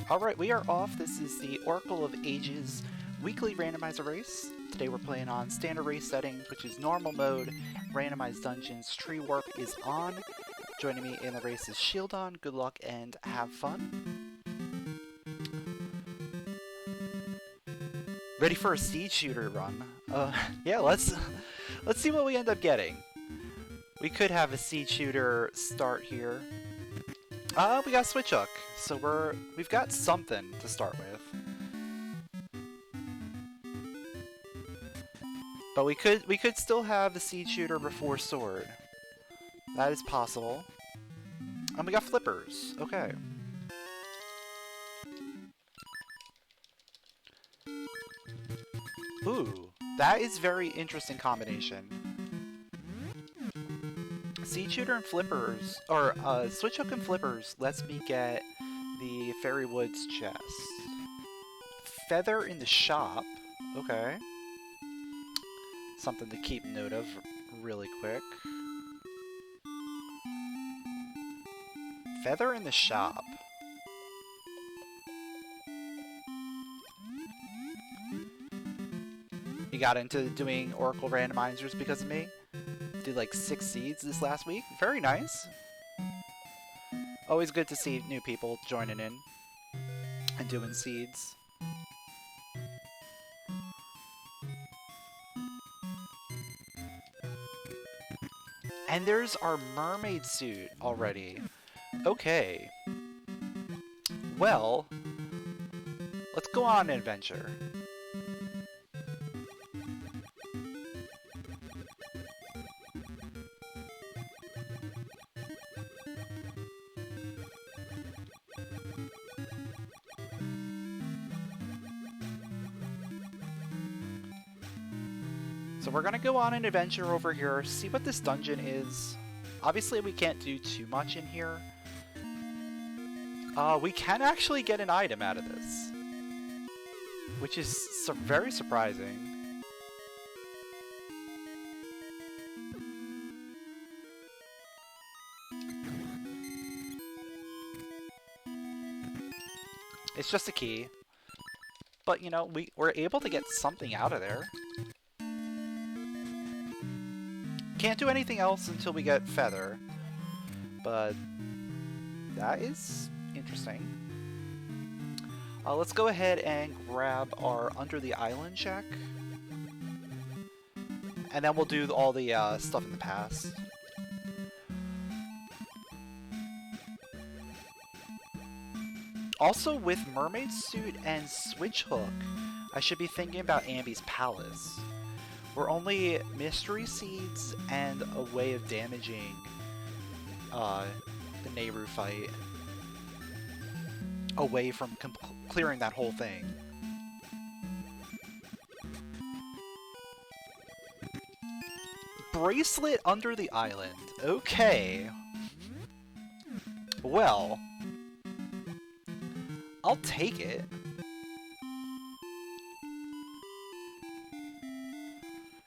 Alright, we are off. This is the Oracle of Ages Weekly Randomizer Race. Today we're playing on standard race settings, which is normal mode, randomized dungeons, tree warp is on. Joining me in the race is Shieldon. Good luck and have fun. Ready for a seed shooter run. Yeah, let's see what we end up getting. We could have a seed shooter start here. We got switch hook, so we've got something to start with. But we could still have the seed shooter before sword. That is possible. And we got flippers. Okay. Ooh, that is very interesting combination. Seed shooter and flippers, or switch hook and flippers lets me get the Fairy Woods chest. Feather in the shop, okay. Something to keep note of really quick. Feather in the shop. You got into doing Oracle randomizers because of me? Did like 6 seeds this last week. Very nice. Always good to see new people joining in and doing seeds. And there's our mermaid suit already. Okay. Well, let's go on an adventure. So we're gonna go on an adventure over here, see what this dungeon is. Obviously we can't do too much in here. We can actually get an item out of this, which is very surprising. It's just a key. But you know, we're able to get something out of there. Can't do anything else until we get feather, but that is interesting. Let's go ahead and grab our Under the Island check, and then we'll do all the stuff in the past. Also, with Mermaid Suit and Switch Hook, I should be thinking about Ambi's Palace. We're only mystery seeds and a way of damaging the Nehru fight away from clearing that whole thing. Bracelet under the island. Okay. Well, I'll take it.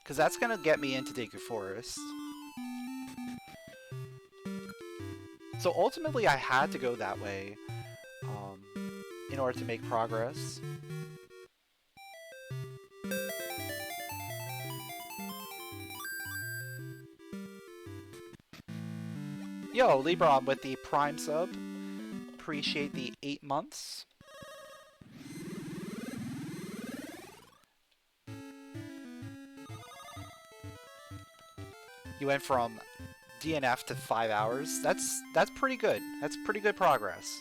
Because that's going to get me into Deku Forest. So ultimately I had to go that way in order to make progress. Yo, Libron with the Prime sub. Appreciate the 8 months. You went from DNF to 5 hours. That's pretty good. That's pretty good progress.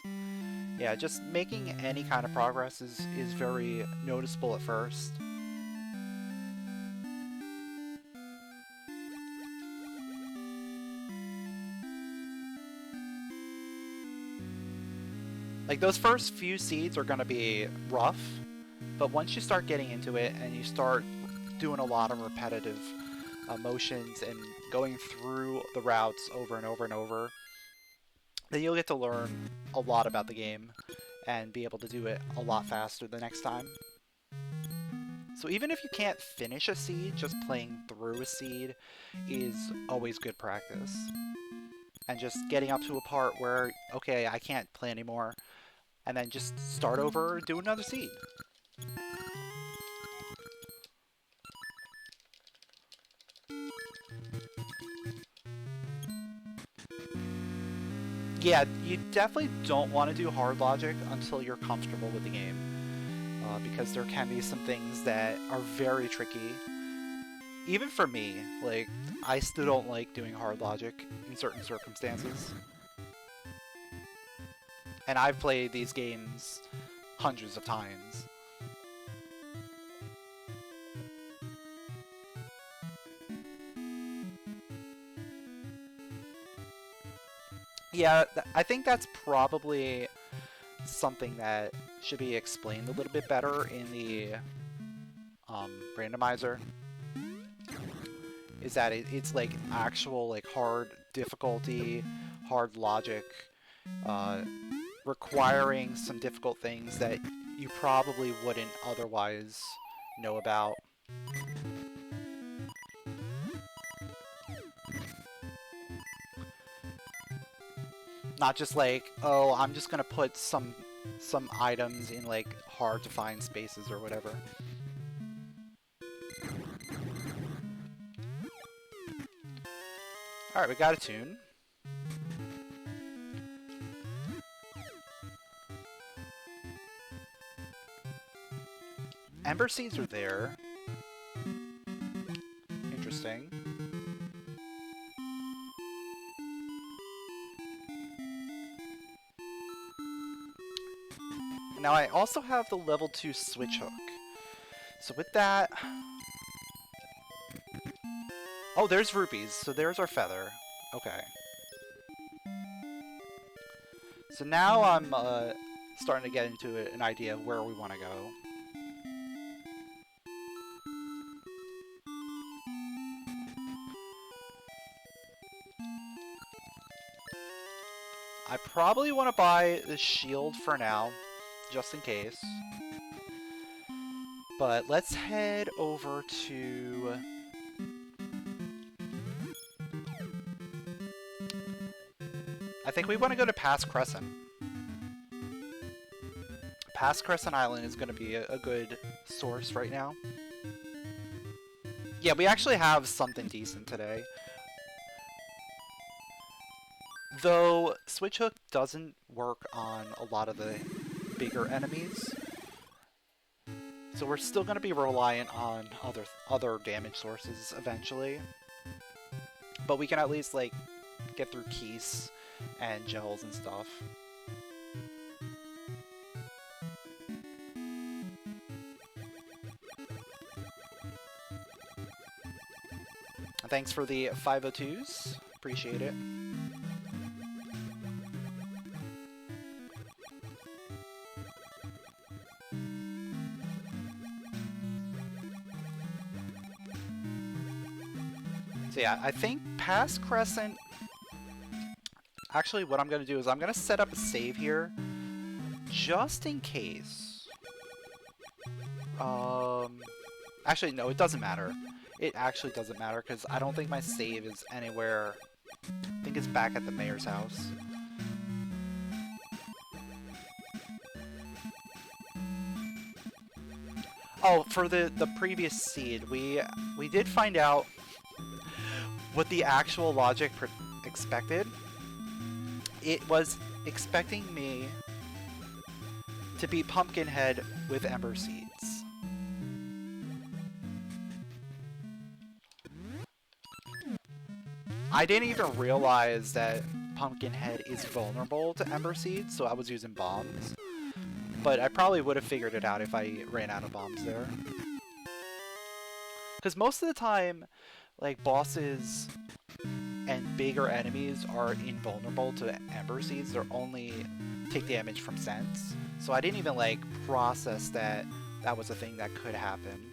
Yeah, just making any kind of progress is very noticeable at first. Like, those first few seeds are gonna be rough, but once you start getting into it and you start doing a lot of repetitive motions and going through the routes over and over and over, then you'll get to learn a lot about the game and be able to do it a lot faster the next time. So even if you can't finish a seed, just playing through a seed is always good practice. And just getting up to a part where, okay, I can't play anymore, and then just start over, do another seed. Yeah, you definitely don't want to do hard logic until you're comfortable with the game, because there can be some things that are very tricky. Even for me, like, I still don't like doing hard logic in certain circumstances. And I've played these games hundreds of times. Yeah, I think that's probably something that should be explained a little bit better in the randomizer. Is that it's like actual like hard difficulty, hard logic, requiring some difficult things that you probably wouldn't otherwise know about. Not just like, oh, I'm just gonna put some items in like hard to find spaces or whatever. Alright, we got a tune. Ember seeds are there. Interesting. Now I also have the level 2 switch hook. So with that... Oh, there's rupees, so there's our feather. Okay. So now I'm starting to get into an idea of where we want to go. I probably want to buy the shield for now, just in case. But let's head over to... I think we want to go to Pass Crescent. Pass Crescent Island is going to be a good source right now. Yeah, we actually have something decent today. Though Switch Hook doesn't work on a lot of the bigger enemies. So we're still going to be reliant on other damage sources eventually. But we can at least like get through keys and gels and stuff. Thanks for the 502s. Appreciate it. So yeah, I think past Crescent... Actually, what I'm going to do is I'm going to set up a save here, just in case. Actually, no, it doesn't matter. It actually doesn't matter, because I don't think my save is anywhere... I think it's back at the mayor's house. Oh, for the previous seed, we did find out what the actual logic expected. It was expecting me to beat Pumpkinhead with Ember Seeds. I didn't even realize that Pumpkinhead is vulnerable to Ember Seeds, so I was using bombs. But I probably would have figured it out if I ran out of bombs there. Because most of the time, like, bosses and bigger enemies are invulnerable to Ember Seeds. They're only take damage from scents. So I didn't even, like, process that that was a thing that could happen.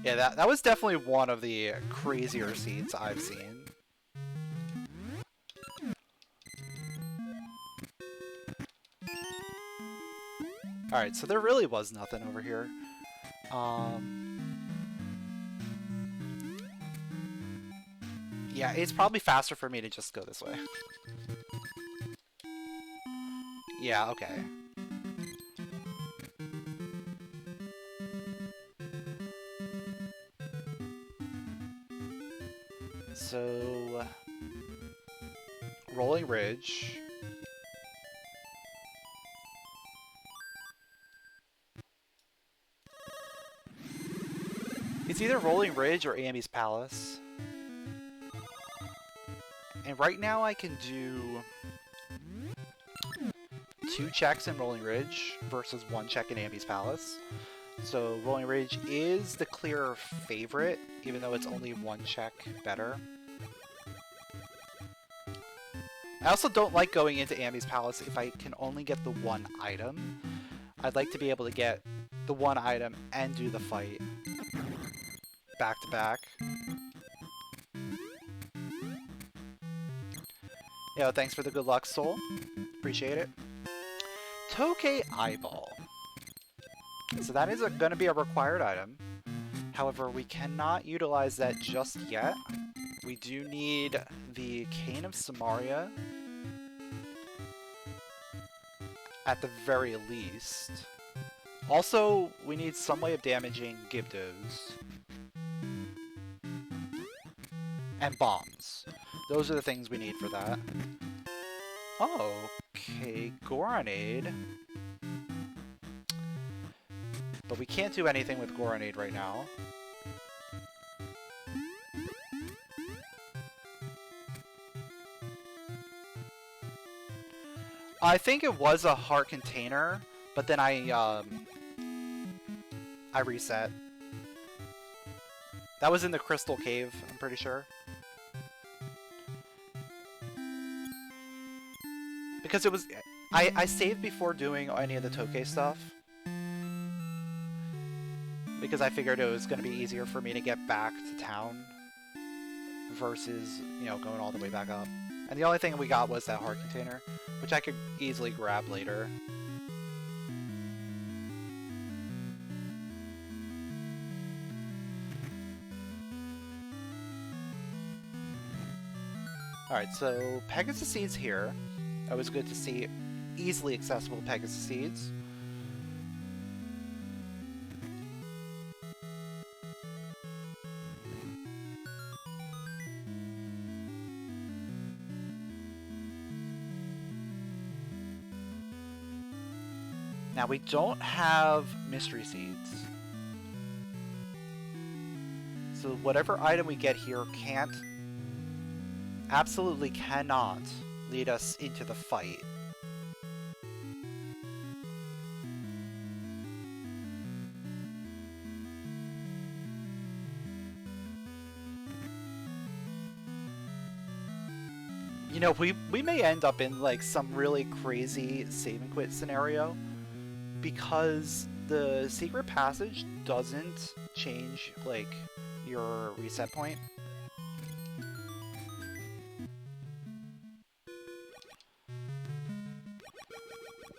Yeah, that was definitely one of the crazier seeds I've seen. Alright, so there really was nothing over here. Yeah, it's probably faster for me to just go this way. Yeah, okay. So, Rolling Ridge. It's either Rolling Ridge or Amy's Palace. And right now I can do 2 checks in Rolling Ridge versus 1 check in Amy's Palace. So Rolling Ridge is the clear favorite, even though it's only 1 check better. I also don't like going into Amy's Palace if I can only get the 1 item. I'd like to be able to get the 1 item and do the fight back to back. Yo, thanks for the good luck, Soul. Appreciate it. Tokay Eyeball. So that is going to be a required item. However, we cannot utilize that just yet. We do need the Cane of Samaria at the very least. Also, we need some way of damaging Gibdos. And bombs. Those are the things we need for that. Oh, okay, Goronade. But we can't do anything with Goronade right now. I think it was a heart container, but then I reset. That was in the Crystal Cave, I'm pretty sure. Because it was... I saved before doing any of the Tokay stuff. Because I figured it was going to be easier for me to get back to town versus, you know, going all the way back up. And the only thing we got was that heart container, which I could easily grab later. Alright, so Pegasus Seeds here. Always good to see easily accessible Pegasus Seeds. Now we don't have Mystery Seeds. So whatever item we get here absolutely cannot lead us into the fight. You know, we may end up in like some really crazy save and quit scenario because the secret passage doesn't change like your reset point.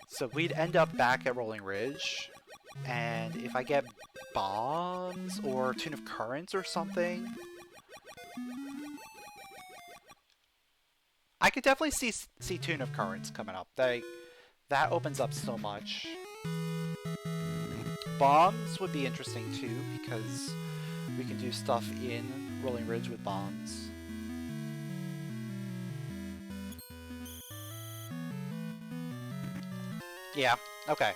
So we'd end up back at Rolling Ridge, and if I get bombs or Tune of Currents or something, I could definitely see Tune of Currents coming up. That opens up so much. Bombs would be interesting too, because we can do stuff in Rolling Ridge with bombs. Yeah, okay.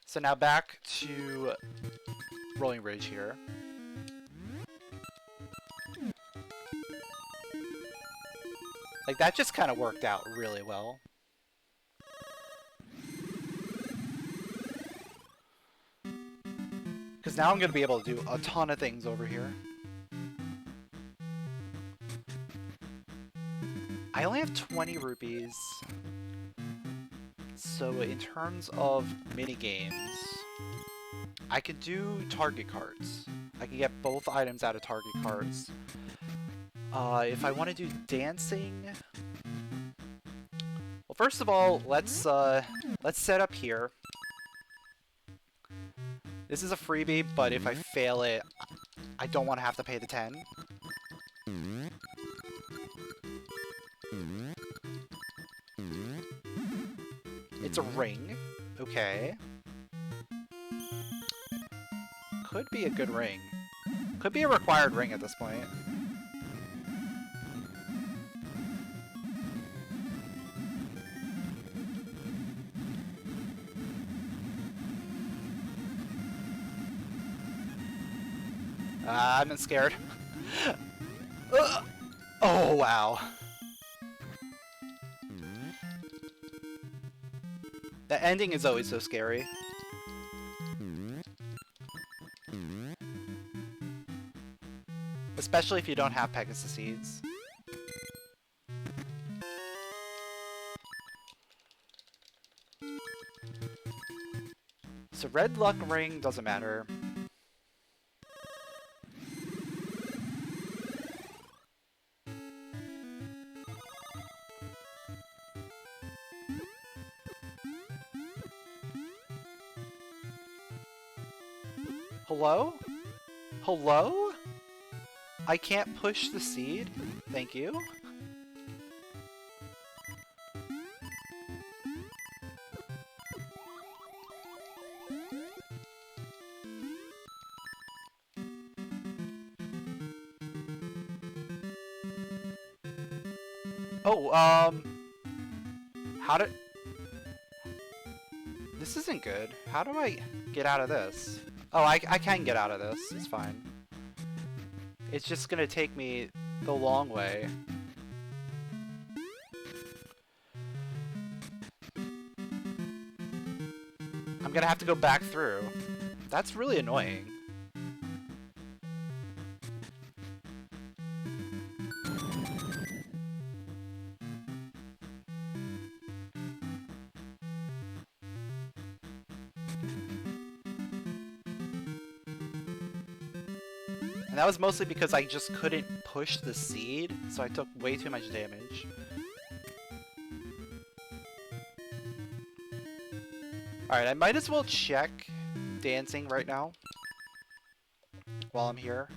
So now back to Rolling Ridge here. Like, that just kind of worked out really well. Because now I'm going to be able to do a ton of things over here. I only have 20 rupees. So in terms of mini-games, I could do target cards. I can get both items out of target cards. If I want to do dancing... Well, first of all, let's set up here. This is a freebie, but if I fail it, I don't want to have to pay the 10. It's a ring. Okay. Could be a good ring. Could be a required ring at this point. I'm scared. Oh, wow. The ending is always so scary. Especially if you don't have Pegasus Seeds. So red luck ring doesn't matter. Hello? Hello? I can't push the seed? Thank you. Oh, how did... This isn't good. How do I get out of this? Oh, I can get out of this. It's fine. It's just gonna take me the long way. I'm gonna have to go back through. That's really annoying. And that was mostly because I just couldn't push the seed, so I took way too much damage. Alright, I might as well check dancing right now while I'm here.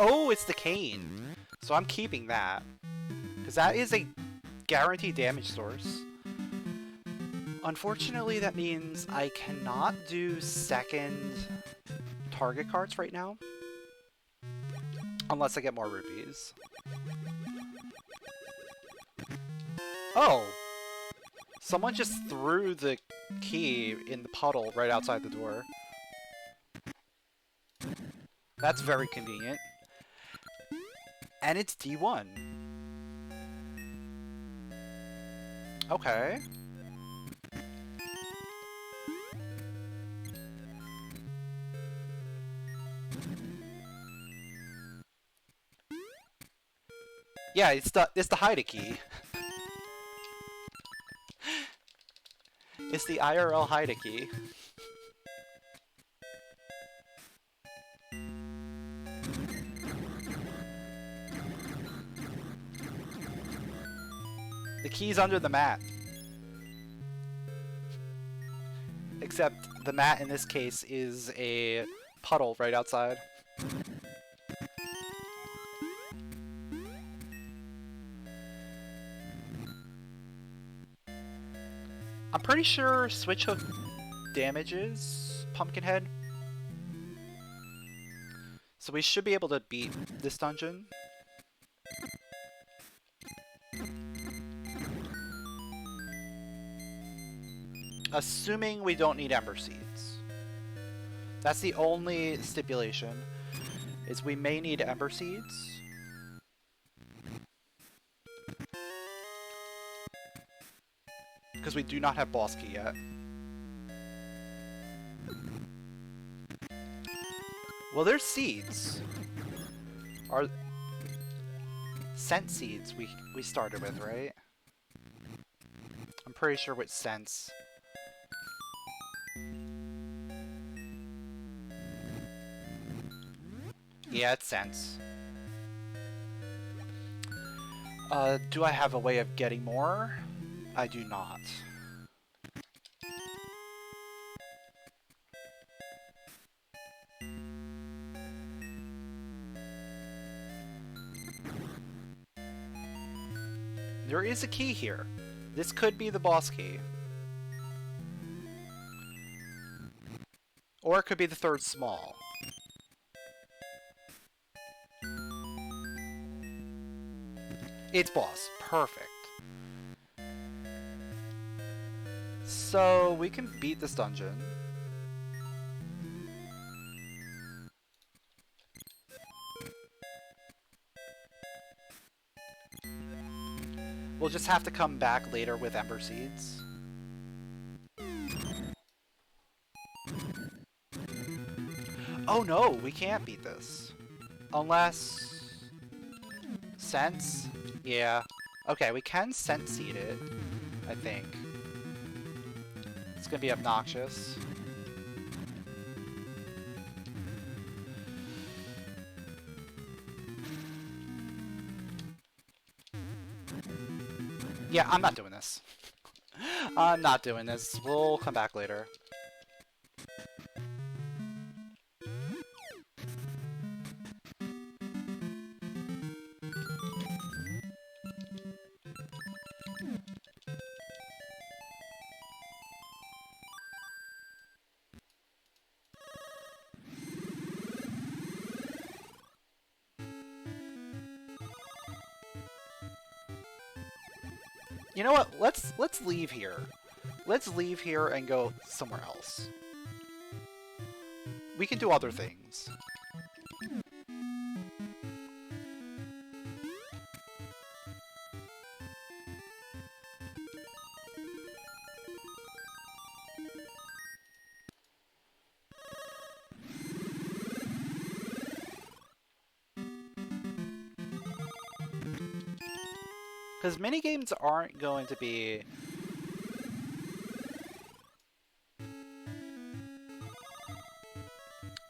Oh, it's the cane. So I'm keeping that. Because that is a guaranteed damage source. Unfortunately, that means I cannot do second target cards right now. Unless I get more rupees. Oh! Someone just threw the key in the puddle right outside the door. That's very convenient. And it's D1. Okay. Yeah, it's the hide key. It's the IRL hide key. The key's under the mat. Except the mat in this case is a puddle right outside. I'm pretty sure Switch Hook damages Pumpkinhead. So we should be able to beat this dungeon. Assuming we don't need Ember Seeds. That's the only stipulation, is we may need Ember Seeds. Because we do not have boss key yet. Well, there's seeds. Are scent seeds we started with, right? I'm pretty sure with scents. Yeah, it's scents. Do I have a way of getting more? I do not. There is a key here. This could be the boss key. Or it could be the third small. It's boss. Perfect. So we can beat this dungeon. We'll just have to come back later with Ember Seeds. Oh no, we can't beat this. Unless... Sense? Yeah. Okay, we can Sense Seed it, I think. It's gonna be obnoxious. Yeah, I'm not doing this. I'm not doing this. We'll come back later. You know what? Let's leave here. Let's leave here and go somewhere else. We can do other things. Because minigames aren't going to be...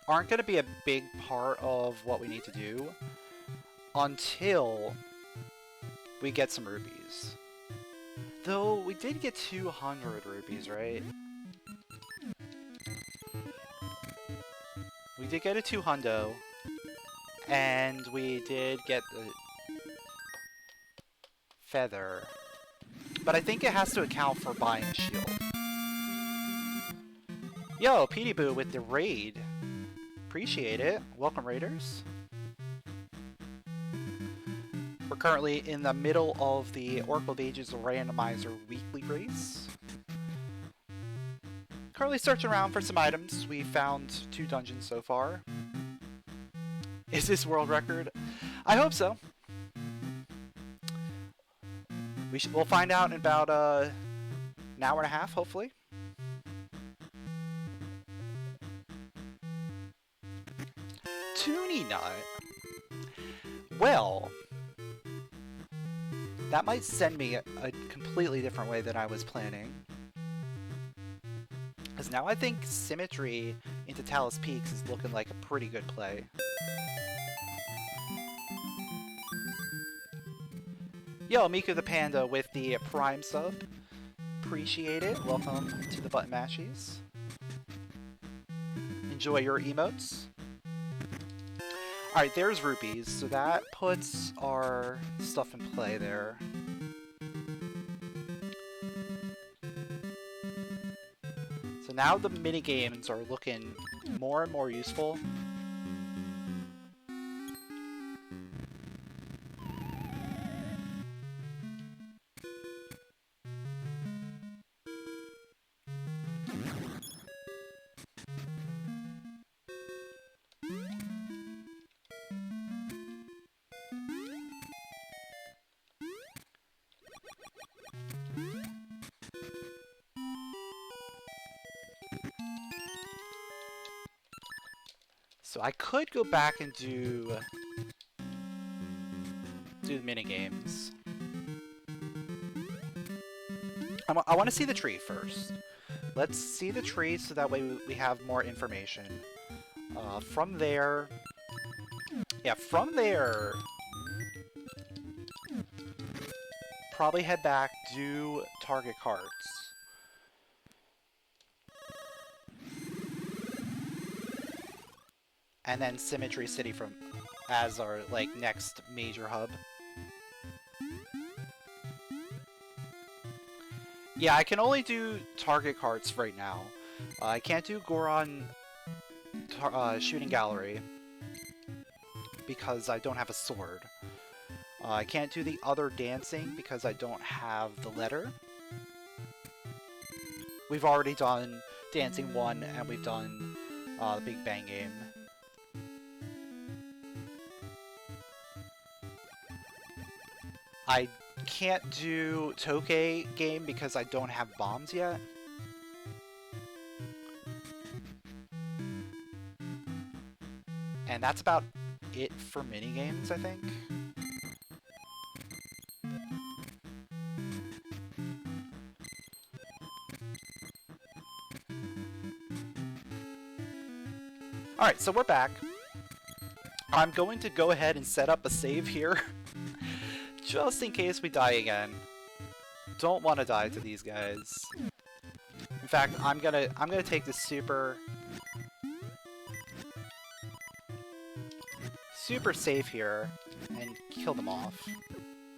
aren't going to be a big part of what we need to do until we get some rubies. Though, we did get 200 rubies, right? We did get a 200, and we did get the feather. But I think it has to account for buying a shield. Yo, Petey Boo with the raid. Appreciate it. Welcome, raiders. We're currently in the middle of the Oracle of Ages Randomizer Weekly Race. Currently searching around for some items. We found 2 dungeons so far. Is this world record? I hope so. We'll find out in about an hour and a half, hopefully. Toonie Nut. Well, that might send me a completely different way than I was planning. Because now I think Symmetry into Talus Peaks is looking like a pretty good play. Yo, Miku the Panda with the Prime sub. Appreciate it. Welcome to the Button Mashies. Enjoy your emotes. Alright, there's rupees, so that puts our stuff in play there. now the mini games are looking more and more useful. So I could go back and do the mini games. I want to see the tree first. Let's see the tree so that way we have more information. From there, yeah, from there, probably head back, do target cards. And then Symmetry City as our like next major hub. Yeah, I can only do target cards right now. I can't do Goron Shooting Gallery because I don't have a sword. I can't do the other dancing because I don't have the letter. We've already done Dancing 1 and we've done the Big Bang game. I can't do Tokay game because I don't have bombs yet. And that's about it for minigames, I think. Alright, so we're back. I'm going to go ahead and set up a save here. Just in case we die again. Don't want to die to these guys. In fact, I'm gonna take this super safe here and kill them off.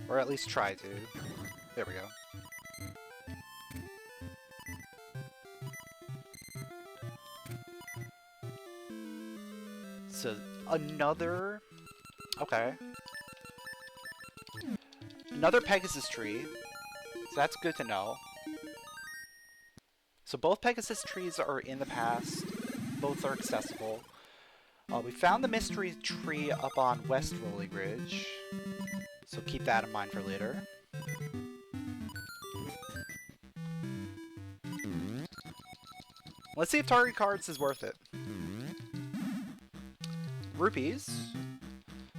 Or at least try to. There we go. So, another... Okay. Another Pegasus tree. So that's good to know. So both Pegasus trees are in the past. Both are accessible. We found the mystery tree up on West Rolling Ridge. So keep that in mind for later. Let's see if target cards is worth it. Rupees.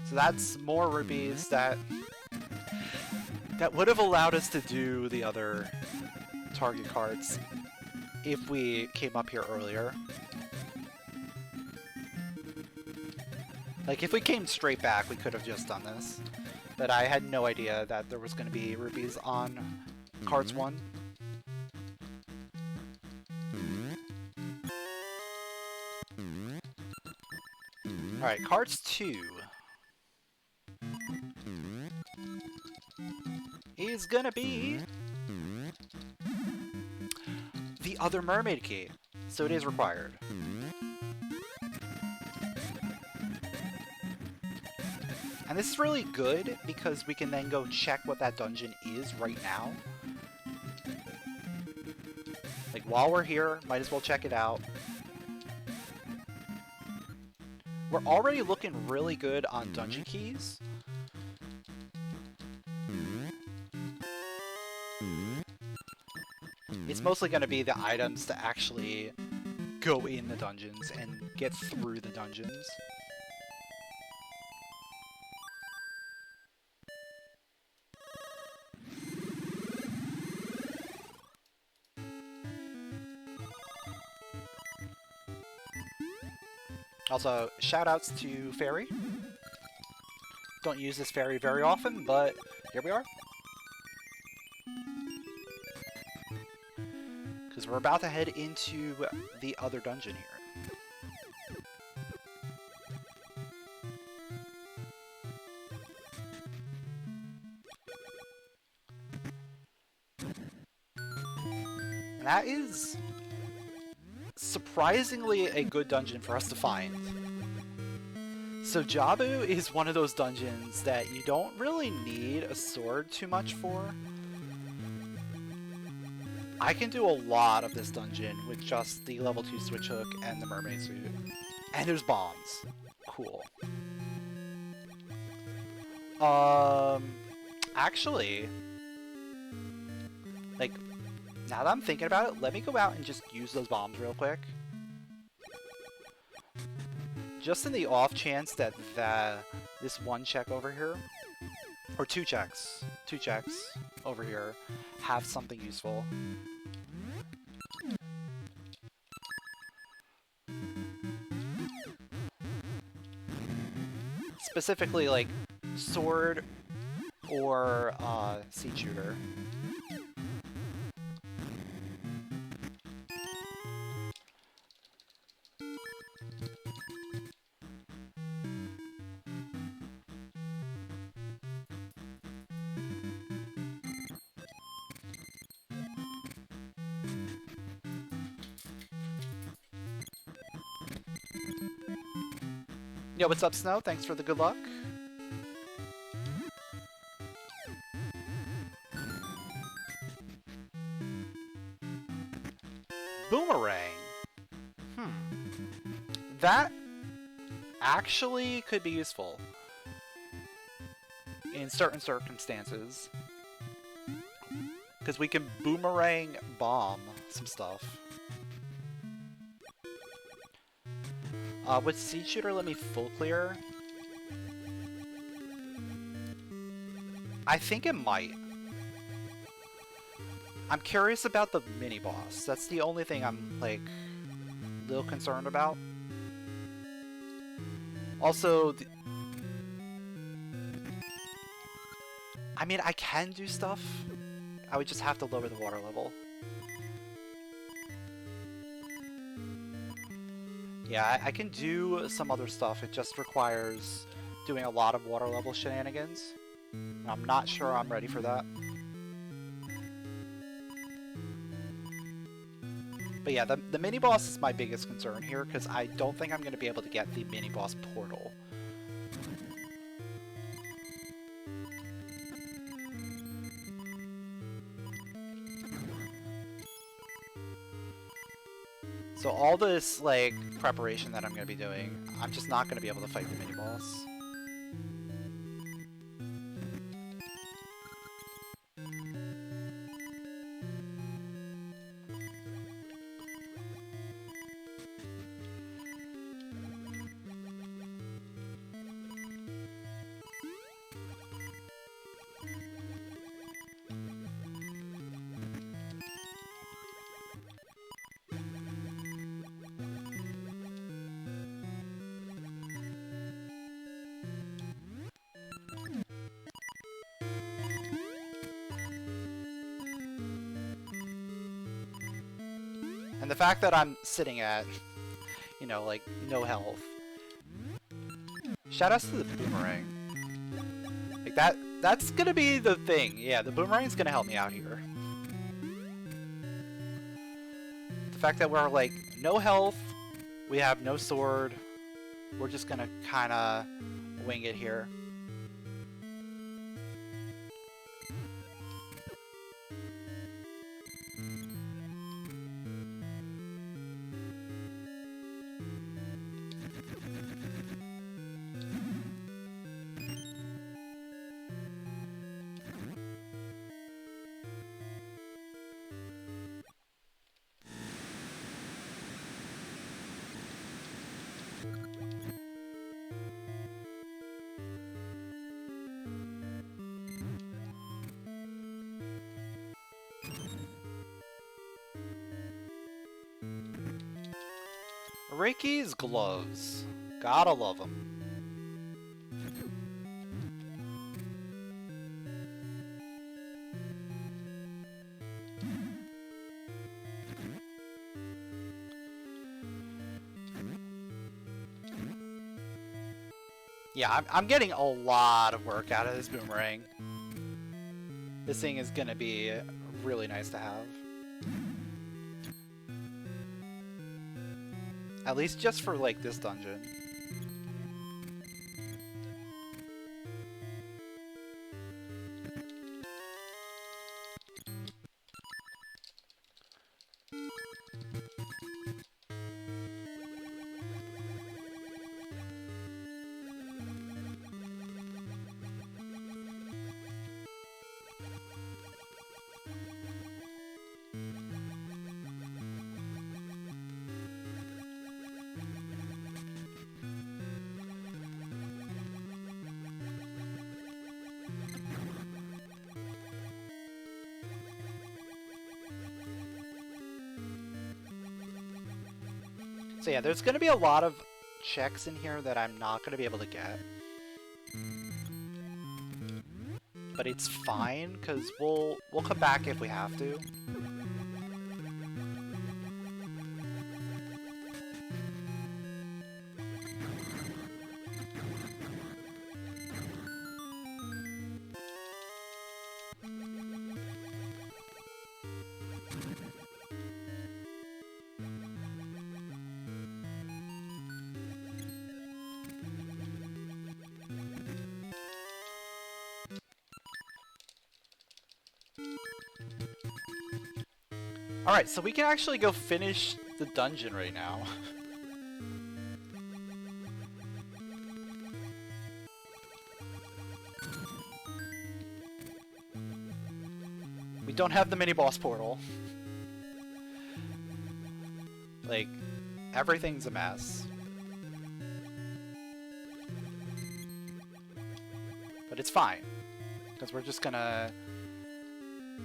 So that's more rupees that would have allowed us to do the other target cards if we came up here earlier. Like, if we came straight back, we could have just done this. But I had no idea that there was going to be rupees on cards 1. Alright, cards 2. Is gonna be the other mermaid key. So it is required. And this is really good because we can then go check what that dungeon is right now. Like, while we're here, might as well check it out. We're already looking really good on dungeon keys. It's mostly going to be the items to actually go in the dungeons and get through the dungeons. Also, shoutouts to Fairy. Don't use this fairy very often, but here we are. Because we're about to head into the other dungeon here. And that is surprisingly a good dungeon for us to find. So Jabu is one of those dungeons that you don't really need a sword too much for. I can do a lot of this dungeon with just the level 2 switch hook and the mermaid suit. And there's bombs. Cool. Actually, like, now that I'm thinking about it, let me go out and just use those bombs real quick. Just in the off chance that this one check over here, or two checks over here, have something useful. Specifically, like, sword or seed shooter. Yo, what's up, Snow? Thanks for the good luck. Boomerang. That actually could be useful in certain circumstances. Because we can boomerang bomb some stuff. Would Seed Shooter let me full clear? I think it might. I'm curious about the mini-boss. That's the only thing I'm, like, a little concerned about. Also, I mean, I can do stuff. I would just have to lower the water level. Yeah, I can do some other stuff. It just requires doing a lot of water level shenanigans. I'm not sure I'm ready for that. But yeah, the mini-boss is my biggest concern here, because I don't think I'm going to be able to get the mini-boss portal. So all this, like, preparation that I'm going to be doing, I'm just not going to be able to fight the mini-boss. And the fact that I'm sitting at, you know, like, no health. Shoutouts to the boomerang. Like, that's gonna be the thing. Yeah, the boomerang's gonna help me out here. The fact that we're, like, no health, we have no sword, we're just gonna kinda wing it here. Reiki's gloves. Gotta love them. Yeah, I'm getting a lot of work out of this boomerang. This thing is gonna be really nice to have. At least just for, like, this dungeon. So yeah, there's going to be a lot of checks in here that I'm not going to be able to get. But it's fine, because we'll come back if we have to. Alright, so we can actually go finish the dungeon right now. We don't have the mini-boss portal. Like, everything's a mess. But it's fine, because we're just gonna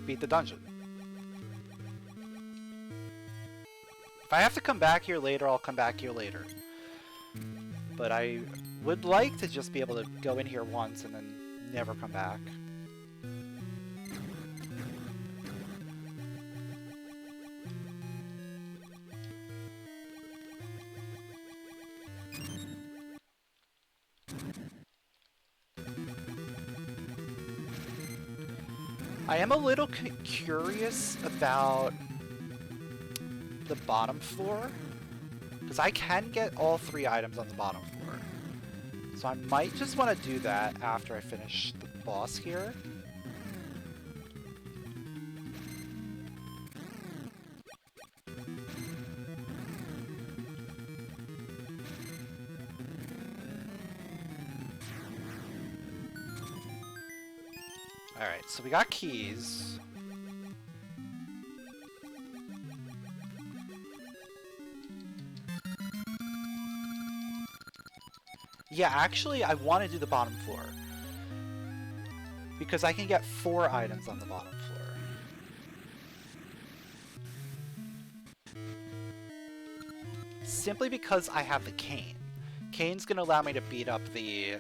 beat the dungeon. If I have to come back here later, I'll come back here later. But I would like to just be able to go in here once and then never come back. I am a little curious about the bottom floor, because I can get all 3 items on the bottom floor. So I might just want to do that after I finish the boss here. Alright, so we got keys. Yeah, actually, I want to do the bottom floor. Because I can get 4 items on the bottom floor. Simply because I have the cane. Cane's going to allow me to beat up the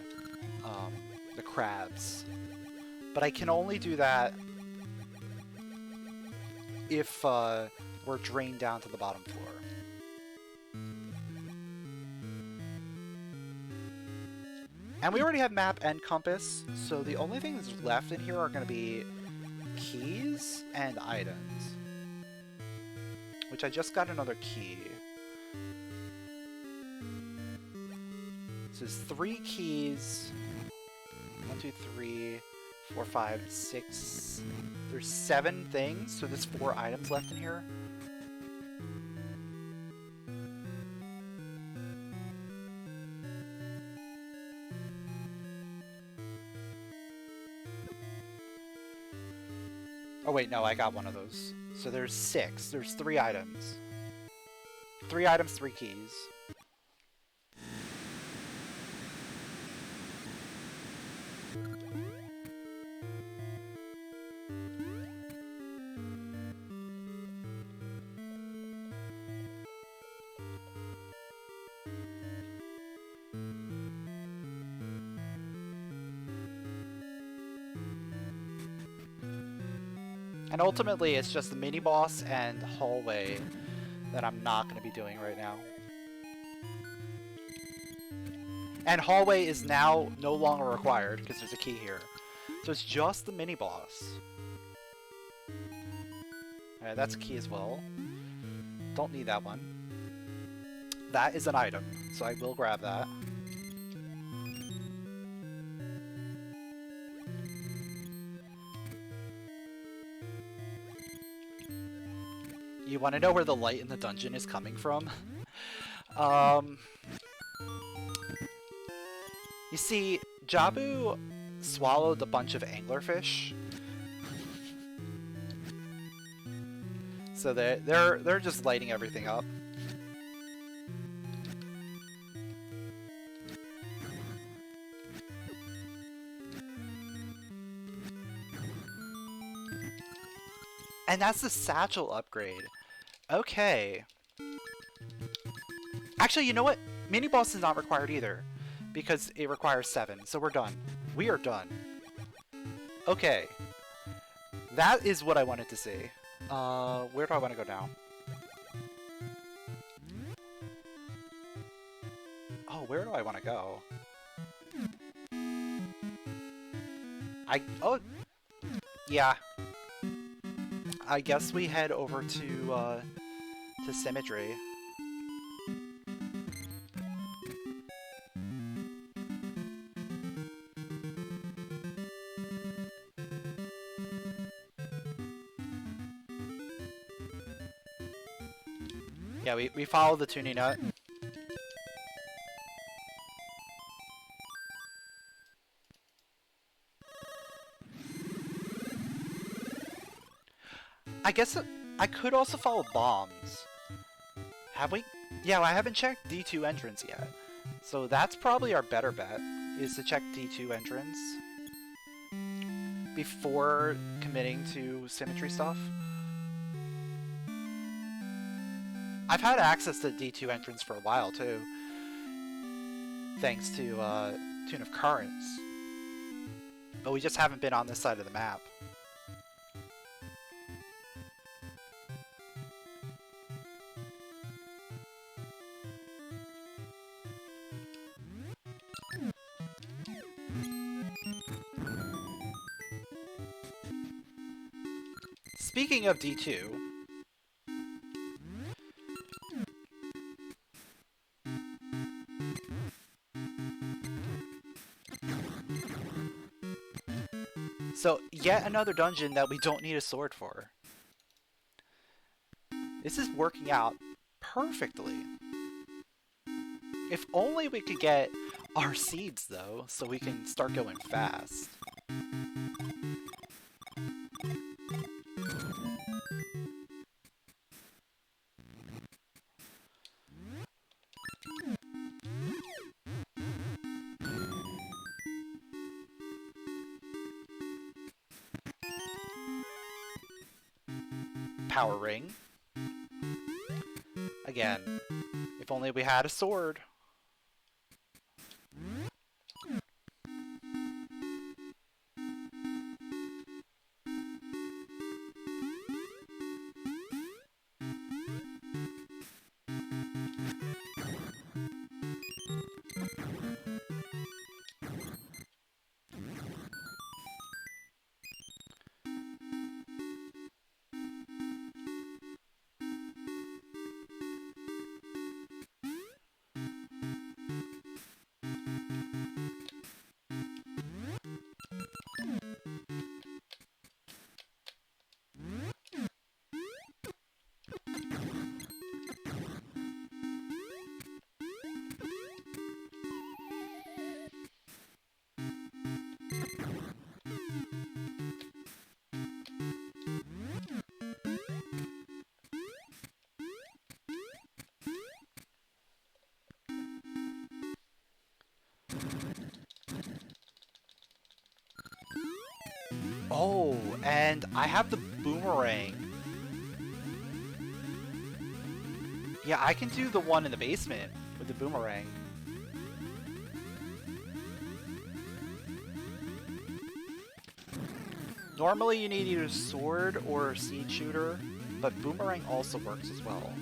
crabs. But I can only do that if we're drained down to the bottom floor. And we already have map and compass, so the only things left in here are going to be keys and items. Which I just got another key. So there's 3 keys. 1, 2, 3, 4, 5, 6. There's 7 things, so there's 4 items left in here. Oh wait, no, I got one of those. So there's 6. There's 3 items. 3 items, 3 keys. And ultimately, it's just the mini-boss and hallway that I'm not going to be doing right now. And hallway is now no longer required, because there's a key here. So it's just the mini-boss. Alright, that's a key as well. Don't need that one. That is an item, so I will grab that. You want to know where the light in the dungeon is coming from? You see, Jabu swallowed a bunch of anglerfish. So they're just lighting everything up. And that's the satchel upgrade. Okay. Actually, you know what? Mini boss is not required either, because it requires 7, so we're done. We are done. Okay. That is what I wanted to see. Where do I want to go now? Oh, where do I want to go? Oh, yeah. I guess we head over to Symmetry. Yeah, we follow the tuning nut. I guess I could also follow bombs. Have we? Yeah, I haven't checked D2 entrance yet. So that's probably our better bet, is to check D2 entrance before committing to Symmetry stuff. I've had access to D2 entrance for a while too, thanks to Tune of Currents. But we just haven't been on this side of the map. Speaking of D2, so yet another dungeon that we don't need a sword for. This is working out perfectly. If only we could get our seeds though, so we can start going fast. Power ring. Again, if only we had a sword. Oh, and I have the Boomerang. Yeah, I can do the one in the basement with the Boomerang. Normally you need either sword or seed shooter, but Boomerang also works as well.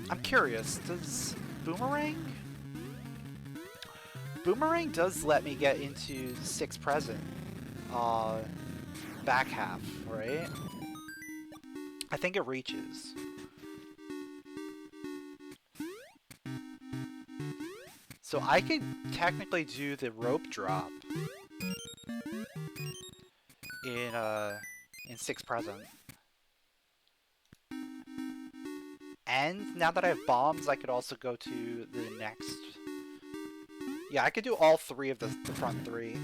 I'm curious, does Boomerang? Boomerang does let me get into 6 present, back half, right? I think it reaches. So I could technically do the rope drop in 6 present. And now that I have bombs, I could also go to the next. Yeah, I could do all 3 of the front 3.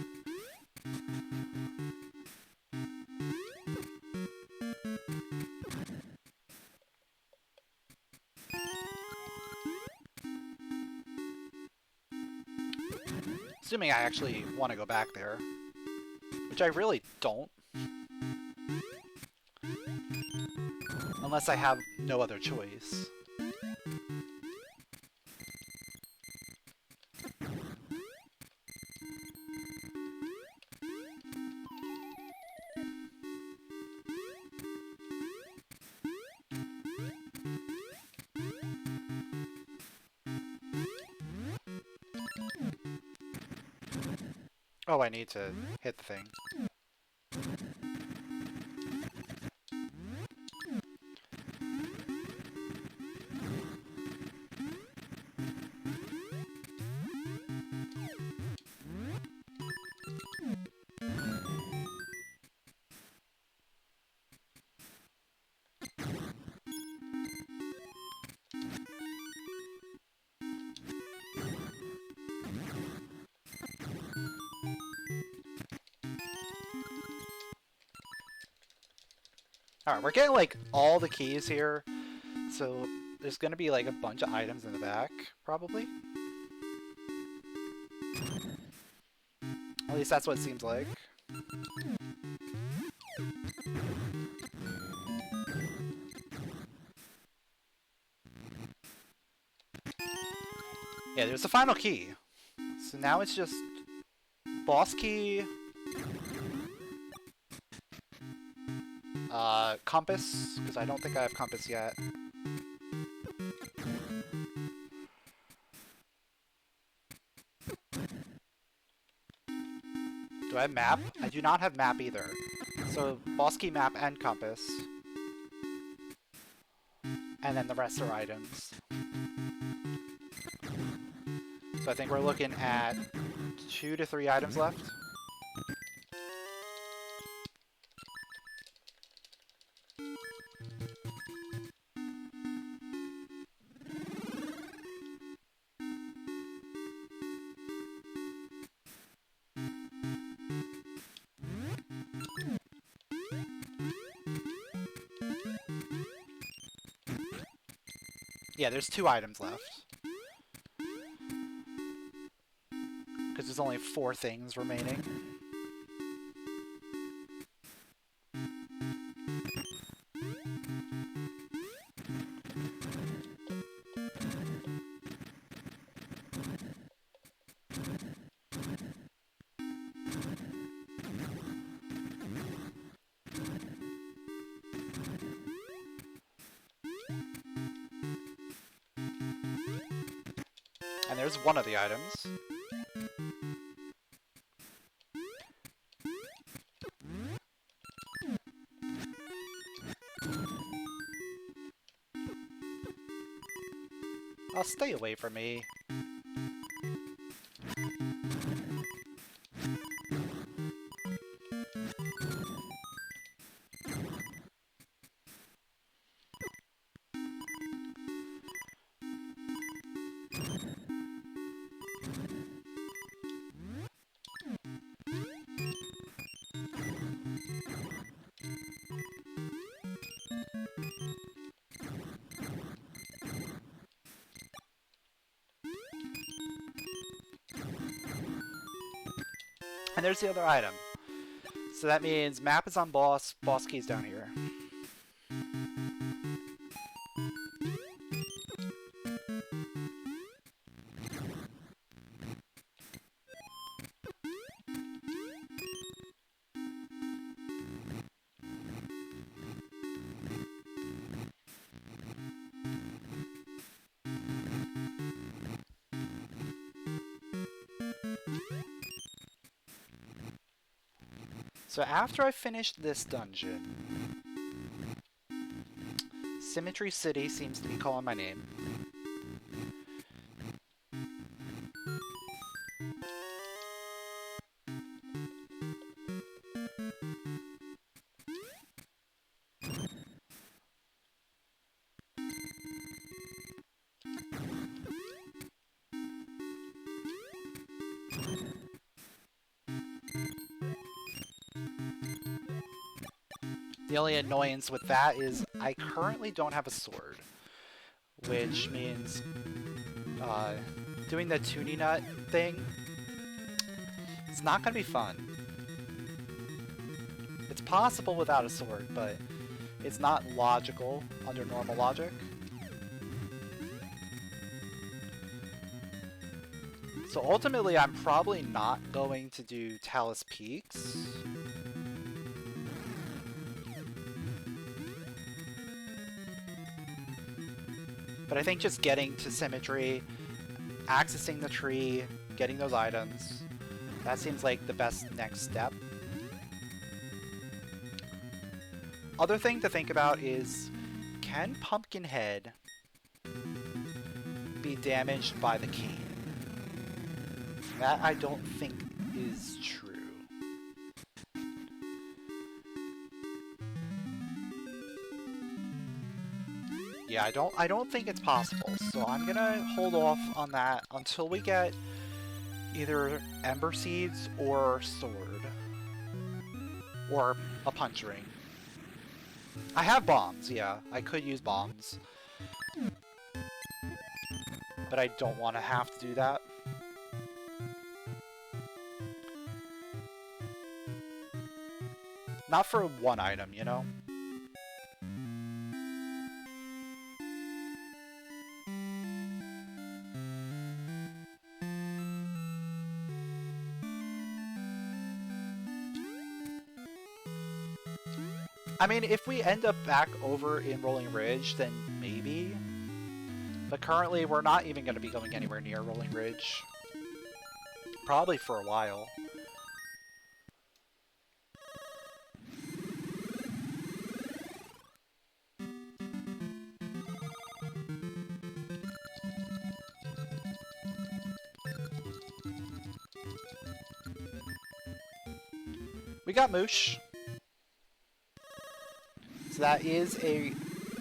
Assuming I actually want to go back there. Which I really don't. Unless I have no other choice. Oh, I need to hit the thing. Alright, we're getting like all the keys here, so there's gonna be like a bunch of items in the back, probably. At least that's what it seems like. Yeah, there's the final key. So now it's just boss key, compass, because I don't think I have compass yet. Do I have map? I do not have map either. So boss key, map, and compass. And then the rest are items. So I think we're looking at 2 to 3 items left. Yeah, there's 2 items left. Because there's only 4 things remaining. And there's one of the items. Oh, stay away from me. And there's the other item. So that means map is on boss, boss key's down here. So after I finish this dungeon, Symmetry City seems to be calling my name. The only annoyance with that is I currently don't have a sword, which means doing the Toonie Nut thing, it's not going to be fun. It's possible without a sword, but it's not logical under normal logic. So ultimately, I'm probably not going to do Talus Peaks. But I think just getting to Symmetry, accessing the tree, getting those items, that seems like the best next step. Other thing to think about is, can Pumpkinhead be damaged by the cane? That I don't think is true. Yeah, I don't think it's possible, so I'm gonna hold off on that until we get either Ember Seeds or Sword. Or a Punch Ring. I have bombs, yeah. I could use bombs. But I don't want to have to do that. Not for one item, you know? I mean, if we end up back over in Rolling Ridge, then maybe. But currently, we're not even going to be going anywhere near Rolling Ridge. Probably for a while. We got Moosh. So that is a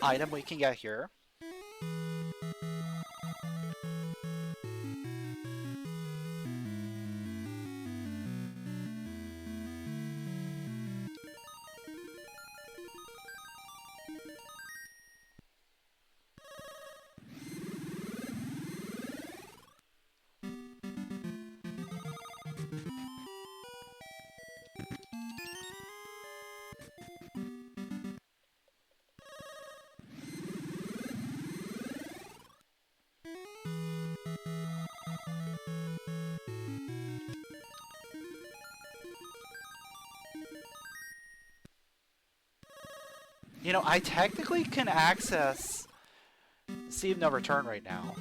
item we can get here. You know, I technically can access Sea of No Return right now.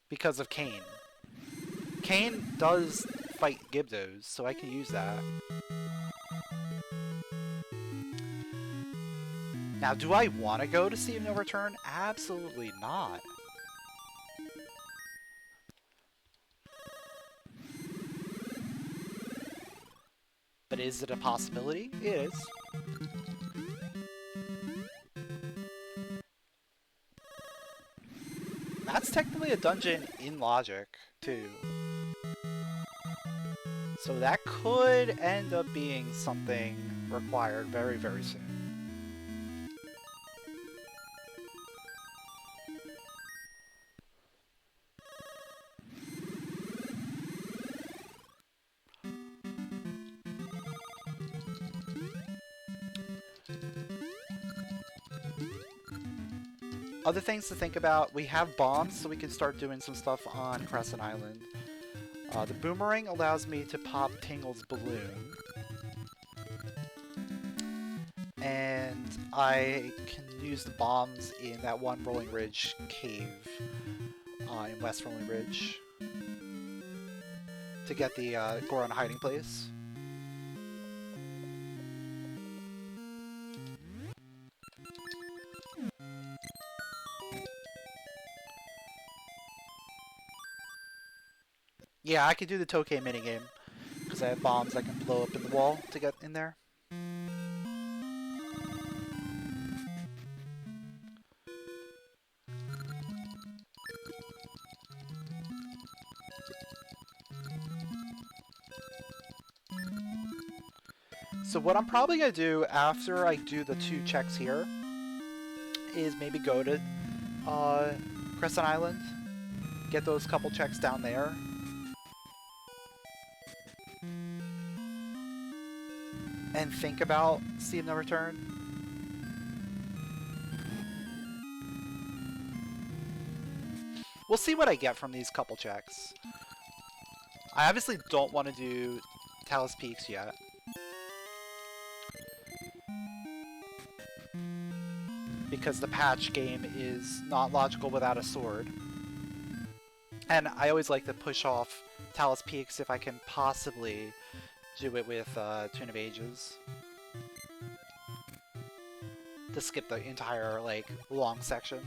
Because of Cain. Cain does fight Gibdos, so I can use that. Now, do I want to go to Sea of No Return? Absolutely not. But is it a possibility? It is. That's technically a dungeon in logic, too. So that could end up being something required very, very soon. Other things to think about, we have bombs, so we can start doing some stuff on Crescent Island. The Boomerang allows me to pop Tingle's balloon. And I can use the bombs in that one Rolling Ridge cave in West Rolling Ridge. to get the Goron hiding place. Yeah, I could do the Tokay minigame, because I have bombs I can blow up in the wall to get in there. So what I'm probably going to do after I do the 2 checks here is maybe go to Crescent Island, get those couple checks down there, and think about Sea of No Return. We'll see what I get from these couple checks. I obviously don't want to do Talus Peaks yet. Because the patch game is not logical without a sword. And I always like to push off Talus Peaks if I can possibly do it with Tune of Ages. To skip the entire, like, long section.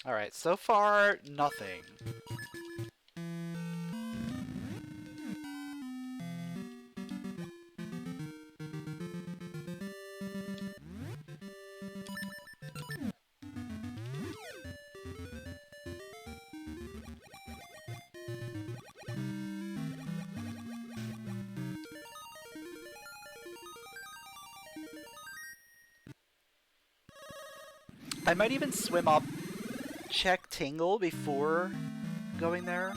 Alright, so far, nothing. I might even swim up, check Tingle before going there.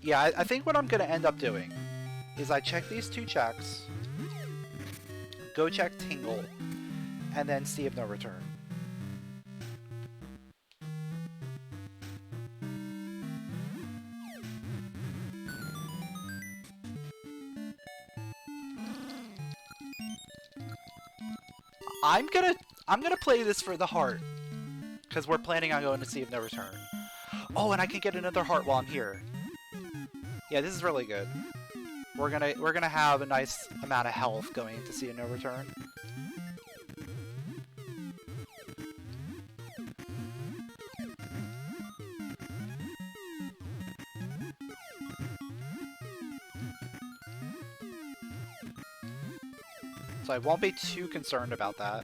Yeah, I think what I'm going to end up doing is I check these 2 checks, go check Tingle, and then Sea of No Return. I'm gonna play this for the heart, because we're planning on going to Sea of No Return. Oh, and I can get another heart while I'm here. Yeah, this is really good. We're gonna have a nice amount of health going into Sea of No Return. So I won't be too concerned about that.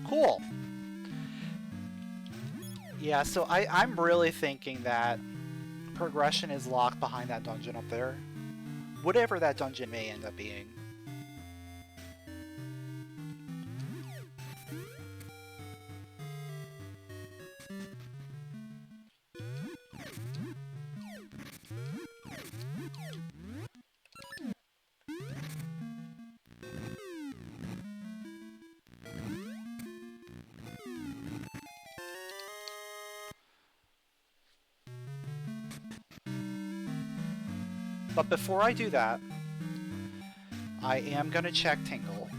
Cool. Yeah, so I'm really thinking that progression is locked behind that dungeon up there. Whatever that dungeon may end up being. But before I do that, I am going to check Tingle.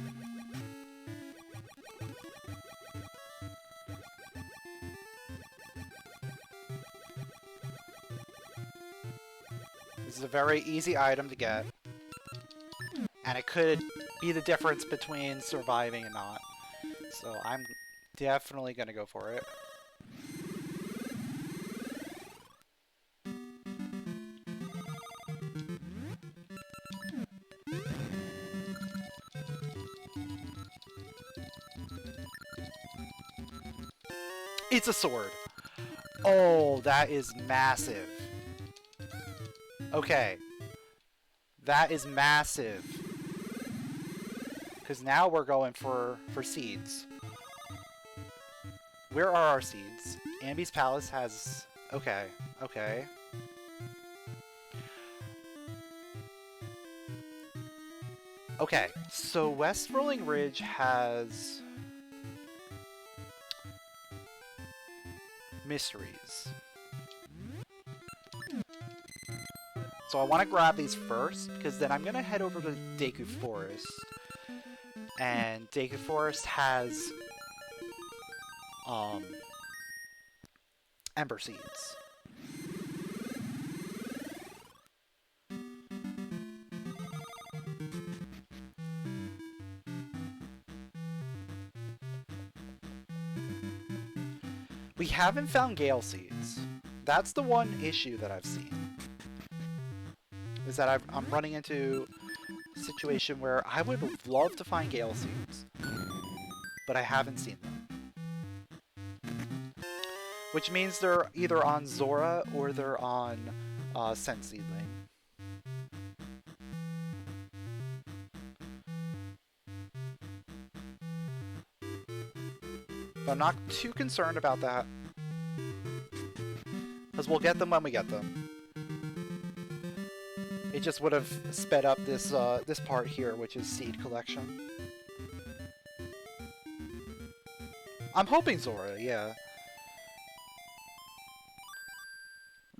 This is a very easy item to get. And it could be the difference between surviving and not. So I'm definitely going to go for it. It's a sword. Oh, that is massive. Okay. That is massive. Because now we're going for seeds. Where are our seeds? Ambi's Palace has... Okay. Okay. Okay. So West Rolling Ridge has... mysteries. So I want to grab these first, because then I'm going to head over to Deku Forest. And Deku Forest has Ember Seeds. We haven't found Gale Seeds. That's the one issue that I've seen. Is that I'm running into a situation where I would love to find Gale Seeds, but I haven't seen them. Which means they're either on Zora or they're on Scent Seedling. But I'm not too concerned about that, because we'll get them when we get them. It just would have sped up this this part here, which is seed collection. I'm hoping Zora, yeah.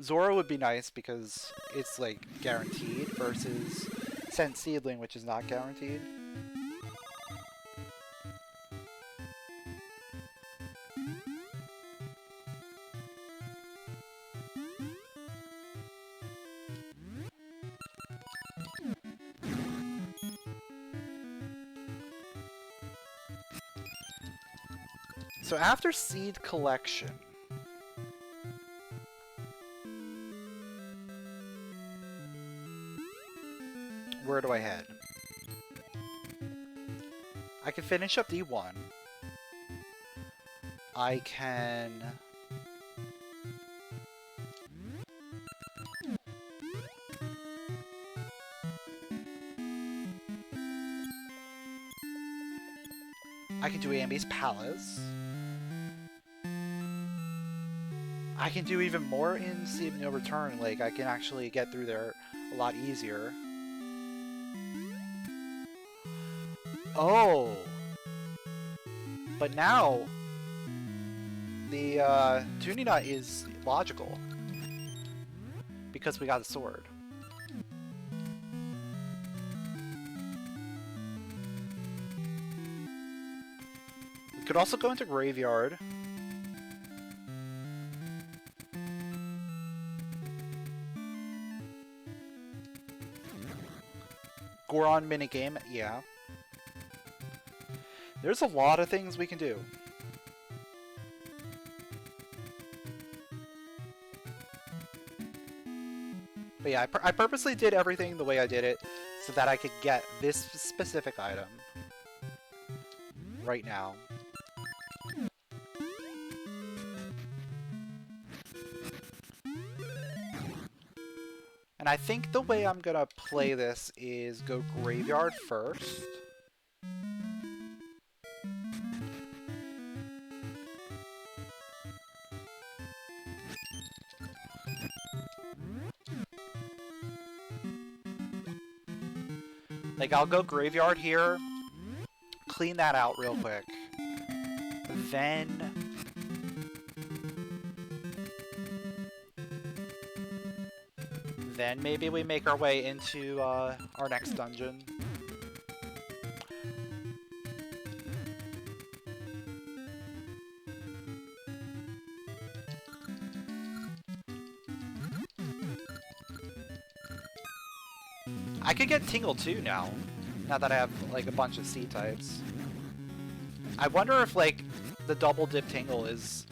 Zora would be nice because it's like guaranteed versus Scent Seedling, which is not guaranteed. So after seed collection, where do I head? I can finish up D1. I can... I can do Ambi's Palace. I can do even more in Sea of No Return. Like, I can actually get through there a lot easier. Oh! But now, the Tuning Nut is logical. Because we got the sword. We could also go into Graveyard. Goron minigame, yeah. There's a lot of things we can do. But yeah, I purposely did everything the way I did it so that I could get this specific item right now. And I think the way I'm gonna play this is go Graveyard first. Like, I'll go Graveyard here, clean that out real quick, then... Then maybe we make our way into our next dungeon. I could get Tingle too now. Now that I have like a bunch of seed types. I wonder if like the double dip tingle is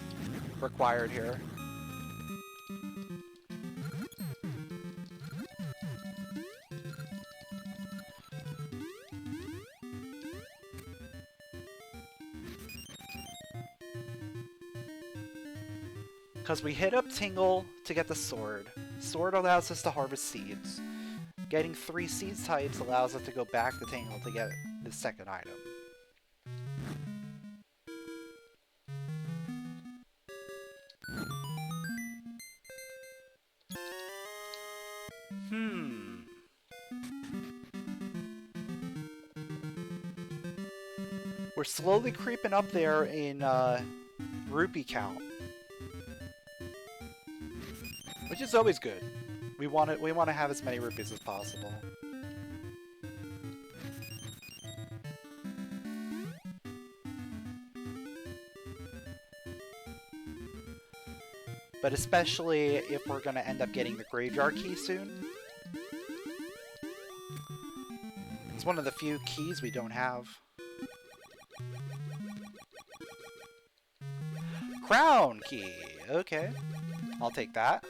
required here. Because we hit up Tingle to get the sword. Sword allows us to harvest seeds. Getting 3 seed types allows us to go back to Tingle to get the second item. We're slowly creeping up there in rupee count. Which is always good. We want to have as many rupees as possible. But especially if we're going to end up getting the graveyard key soon. It's one of the few keys we don't have. Crown key! Okay. I'll take that.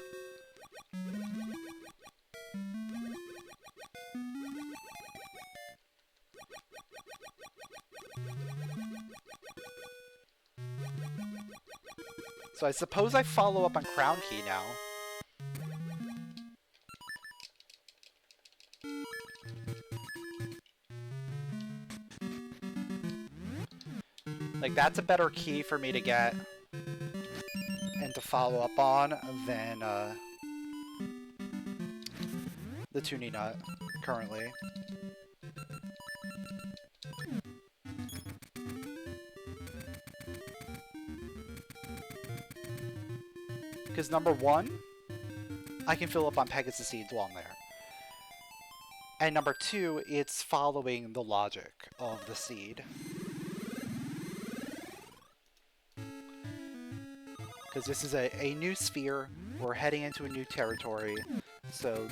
So I suppose I follow up on Crown Key now. Like, that's a better key for me to get and to follow up on than the Toonie Nut currently. Because number one, I can fill up on Pegasus Seeds while I'm there. And number two, it's following the logic of the seed. Because this is a new sphere, we're heading into a new territory, so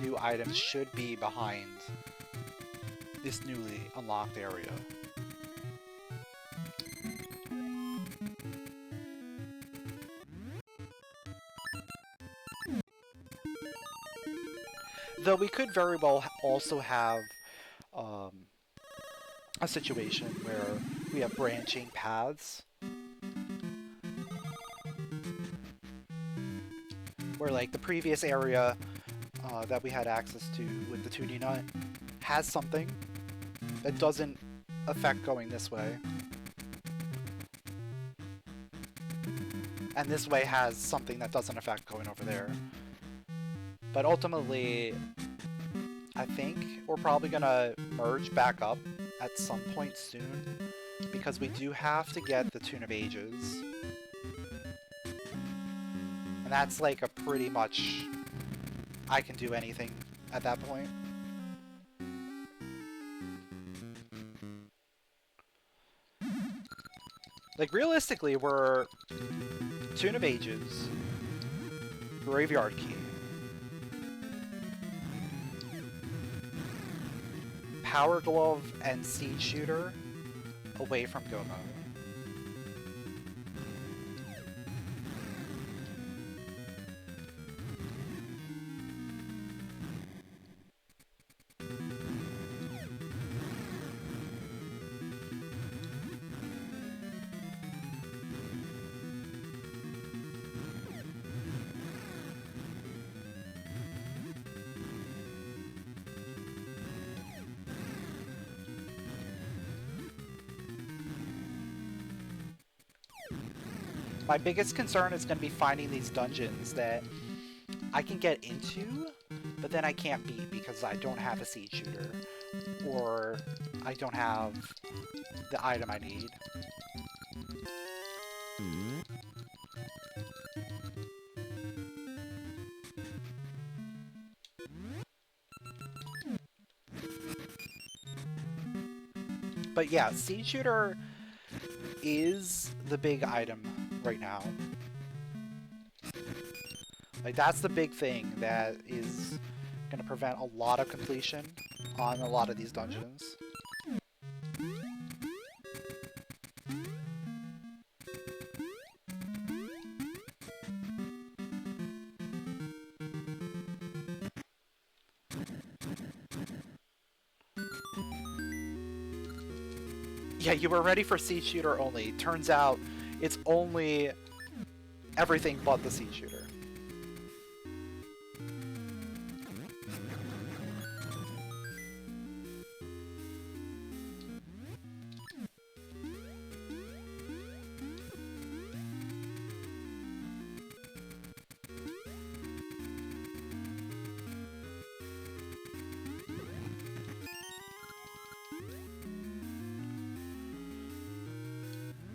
new items should be behind this newly unlocked area. Though we could very well also have a situation where we have branching paths. Where like the previous area that we had access to with the 2D nut has something that doesn't affect going this way. And this way has something that doesn't affect going over there. But ultimately, I think we're probably gonna merge back up at some point soon, because we do have to get the Tune of Ages. And that's like a pretty much, I can do anything at that point. Like realistically, we're Tune of Ages, Graveyard Key, Power Glove and Seed Shooter away from Gomo. My biggest concern is going to be finding these dungeons that I can get into, but then I can't beat because I don't have a seed shooter, or I don't have the item I need. But yeah, seed shooter is the big item right now. Like, that's the big thing that is going to prevent a lot of completion. on a lot of these dungeons. Yeah, you were ready for Seed Shooter only. Turns out it's only everything but the Seed Shooter.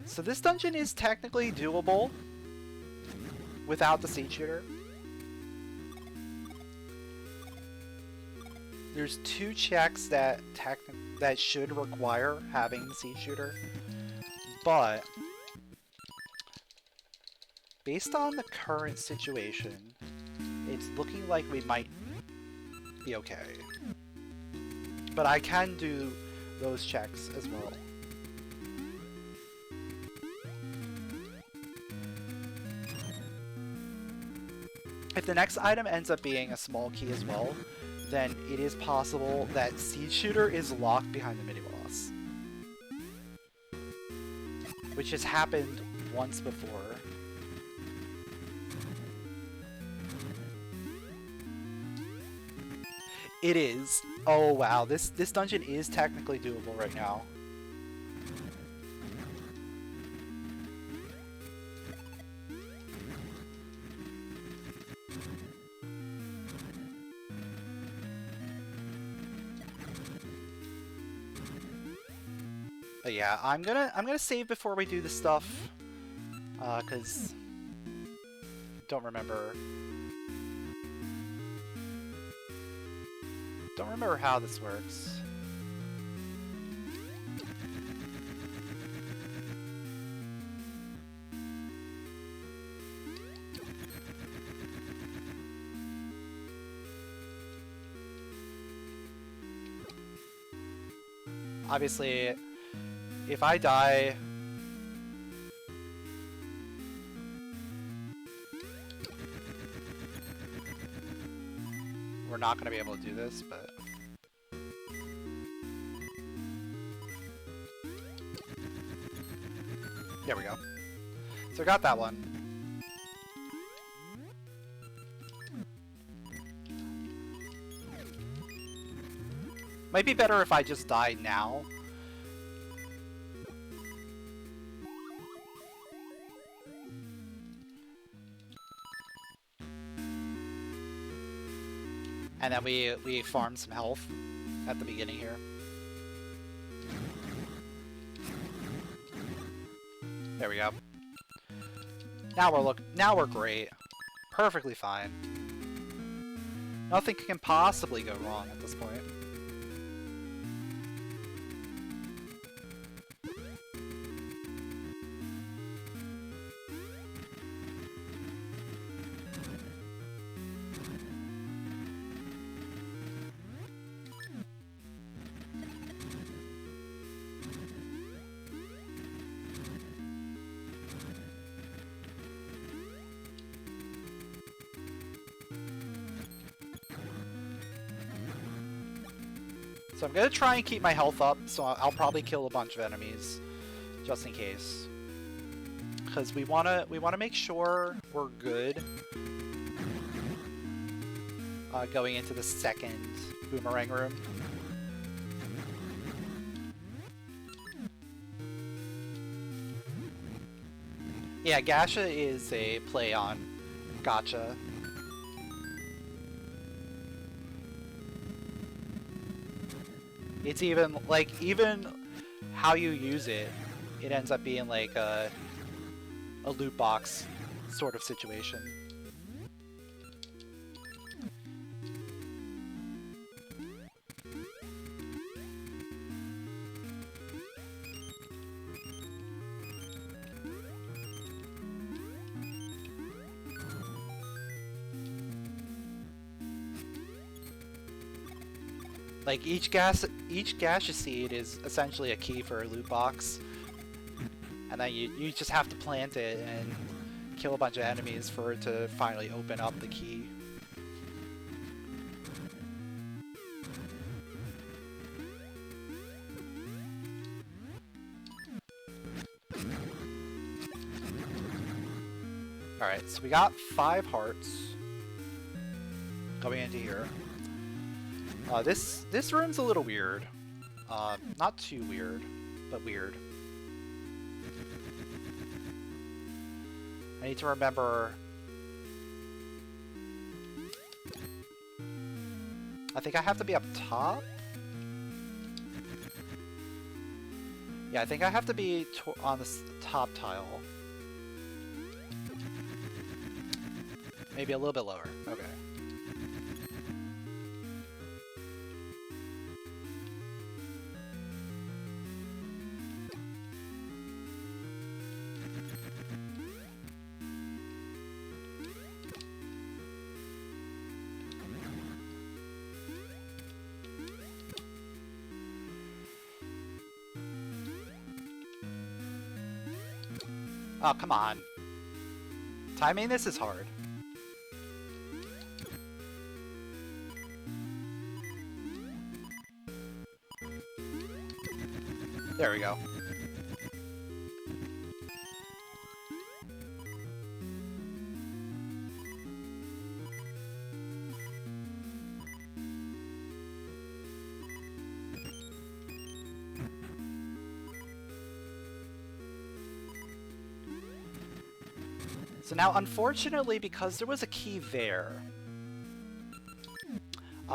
So this dungeon is technically doable without the Seed Shooter. There's 2 checks that should require having the Seed Shooter, but based on the current situation, it's looking like we might be okay. But I can do those checks as well. If the next item ends up being a small key as well, then it is possible that Seed Shooter is locked behind the mini-boss. Which has happened once before. It is. Oh wow, this dungeon is technically doable right now. But yeah, I'm gonna save before we do this stuff, cause don't remember how this works. Obviously, if I die, we're not going to be able to do this, but... There we go. So I got that one. Might be better if I just die now. And then we farm some health at the beginning here. There we go. Now we're great. Perfectly fine. Nothing can possibly go wrong at this point. So I'm gonna try and keep my health up, so I'll probably kill a bunch of enemies, just in case. Because we wanna make sure we're good going into the second Boomerang room. Yeah, gasha is a play on gacha. It's even, like, even how you use it, it ends up being like a loot box sort of situation. Like each gasha seed is essentially a key for a loot box, and then you just have to plant it and kill a bunch of enemies for it to finally open up the key. Alright, so we got 5 hearts going into here. This room's a little weird. Not too weird, but weird. I need to remember... I think I have to be up top? Yeah, I think I have to be on the top tile. Maybe a little bit lower. Okay. Oh, come on. Timing this is hard. There we go. So now, unfortunately, because there was a key there,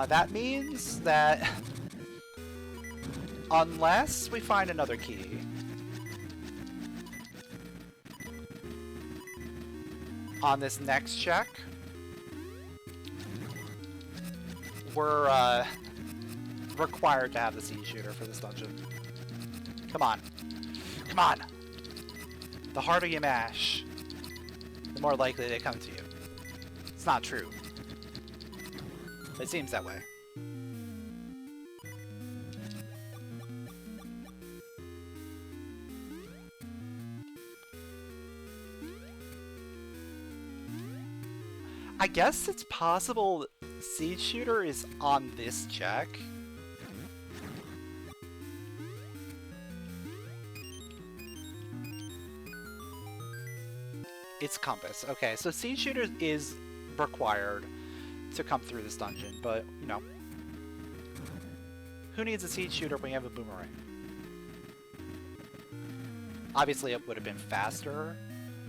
that means that unless we find another key, on this next check, we're required to have the seed shooter for this dungeon. Come on. Come on! The harder you mash, the more likely they come to you. It's not true. It seems that way. I guess it's possible Seed Shooter is on this check. It's Compass. Okay, so Seed Shooter is required to come through this dungeon, but, you know, who needs a Seed Shooter when you have a Boomerang? Obviously, it would have been faster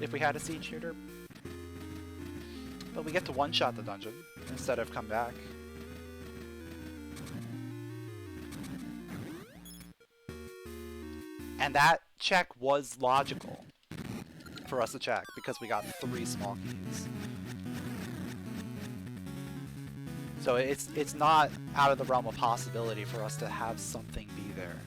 if we had a Seed Shooter, but we get to one-shot the dungeon instead of come back. And that check was logical for us to check, because we got 3 small keys. So it's not out of the realm of possibility for us to have something be there.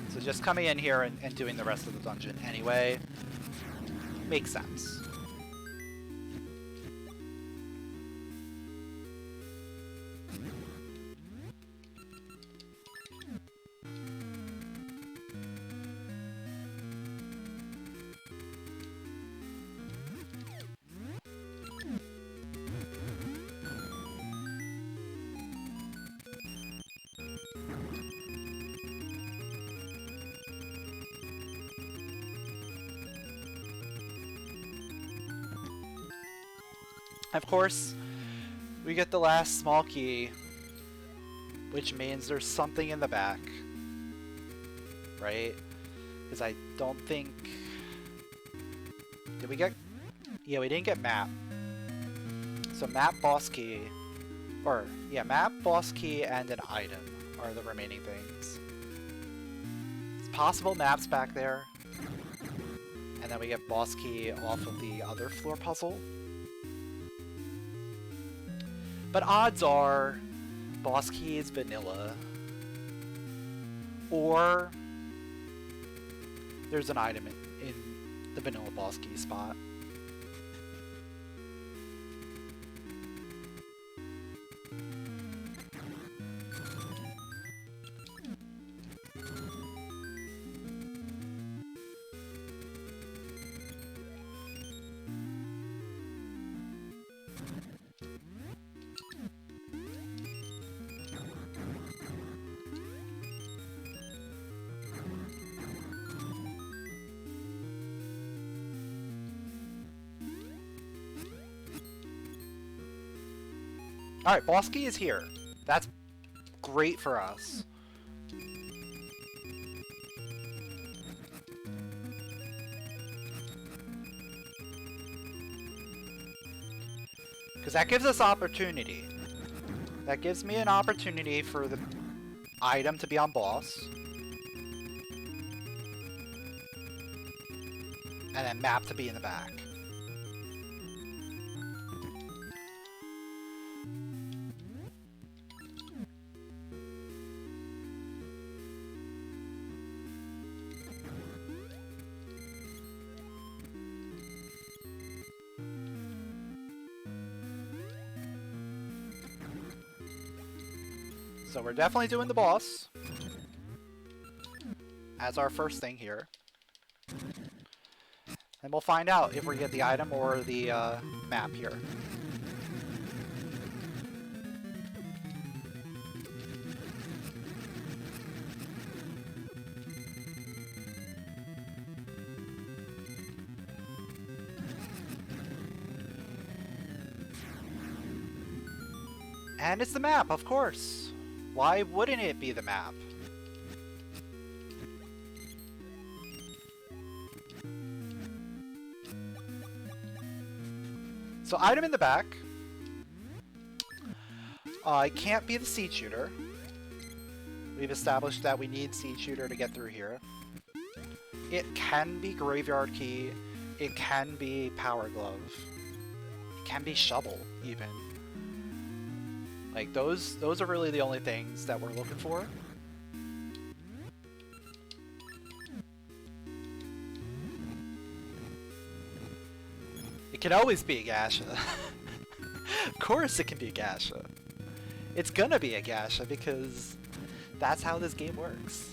So just coming in here and doing the rest of the dungeon anyway makes sense. Of course, we get the last small key, which means there's something in the back, right? Because I don't think... Did we get... Yeah, we didn't get map. So map, boss key, or, yeah, map, boss key, and an item are the remaining things. It's possible map's back there, and then we get boss key off of the other floor puzzle. But odds are, boss key is vanilla, or there's an item the vanilla boss key spot. Alright, boss key is here. That's great for us. Because that gives us opportunity. That gives me an opportunity for the item to be on boss. And then map to be in the back. So we're definitely doing the boss as our first thing here. And we'll find out if we get the item or the map here. And it's the map, of course. Why wouldn't it be the map? So item in the back. It can't be the seed shooter. We've established that we need seed shooter to get through here. It can be graveyard key. It can be power glove. It can be shovel, even. Like, those are really the only things that we're looking for. It can always be a gasha. Of course it can be a gasha. It's gonna be a gasha because that's how this game works.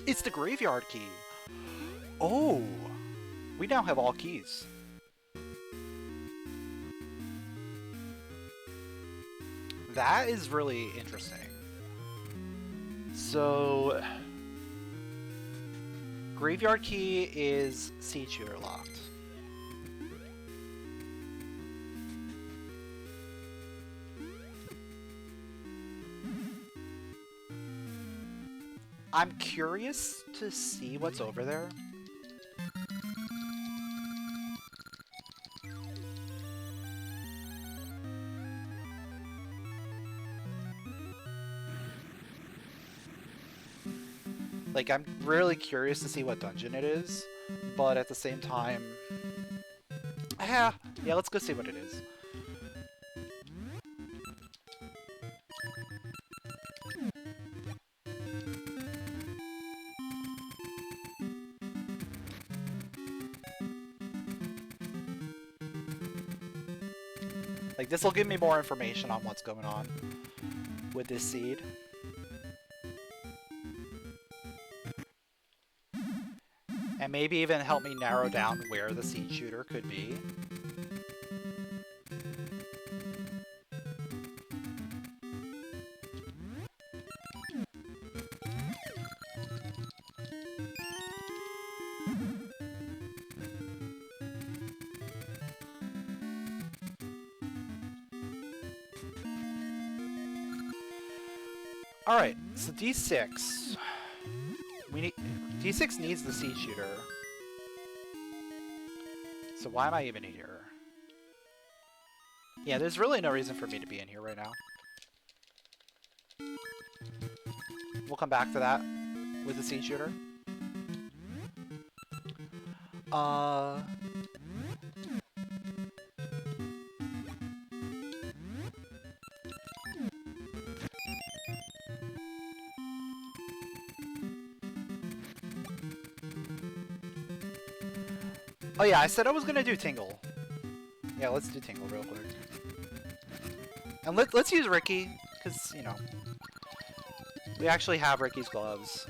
It's the graveyard key. Oh, we now have all keys. That is really interesting. So, graveyard key is seed shooter locked. I'm curious to see what's over there. Like, I'm really curious to see what dungeon it is, but at the same time... Yeah, let's go see what it is. Like, this will give me more information on what's going on with this seed. And maybe even help me narrow down where the seed shooter could be. Alright, so D6. D6 needs the seed shooter. So why am I even here? Yeah, there's really no reason for me to be in here right now. We'll come back to that with the seed shooter. Oh yeah, I said I was gonna do Tingle. Yeah, let's do Tingle real quick. And let's use Ricky, because, you know, we actually have Ricky's gloves.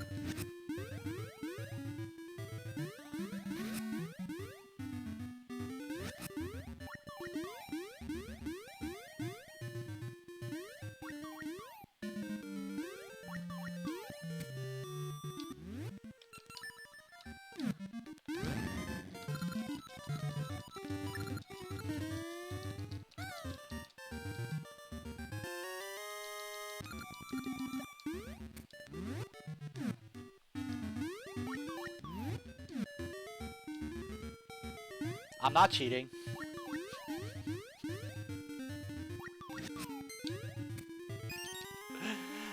I'm not cheating.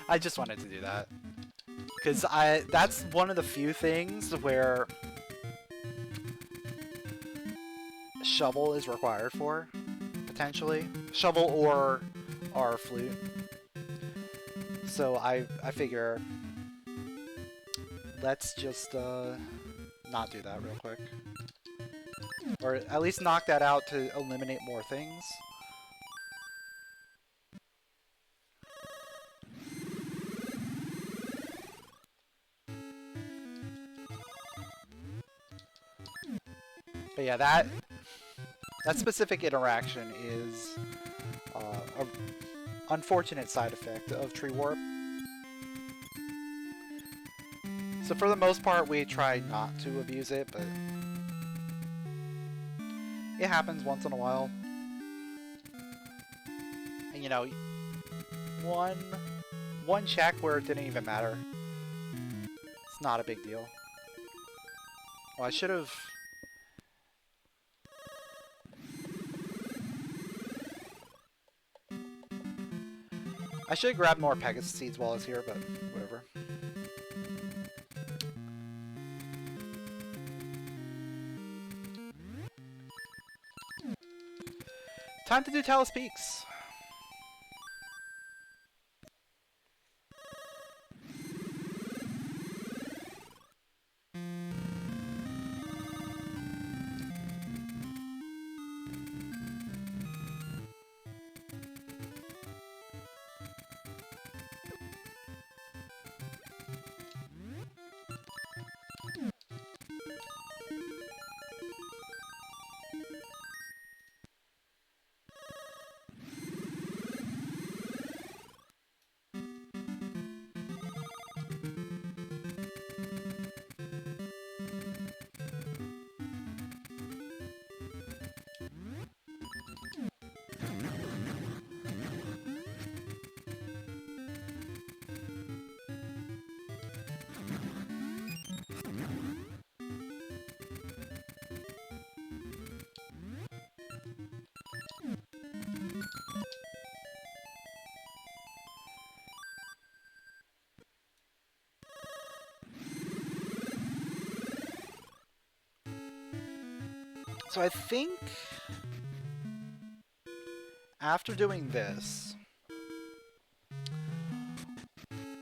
I just wanted to do that. Because that's one of the few things where shovel is required for, potentially. Shovel or our flute. So I figure let's just not do that real quick. Or at least knock that out to eliminate more things. But yeah, that specific interaction is an unfortunate side effect of Tree Warp. So for the most part, we try not to abuse it, but it happens once in a while. And you know, one check where it didn't even matter. It's not a big deal. Well, I should have... I should have grabbed more Pegasus Seeds while I was here, but whatever. Time to do Talus Peaks. So I think after doing this,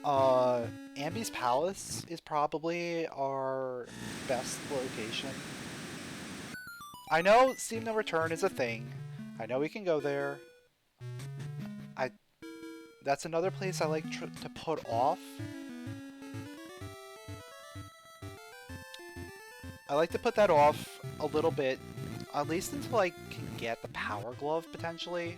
Ambi's Palace is probably our best location. I know Seem No Return is a thing. I know we can go there. That's another place I like to put off. I like to put that off a little bit, at least until I can get the Power Glove, potentially.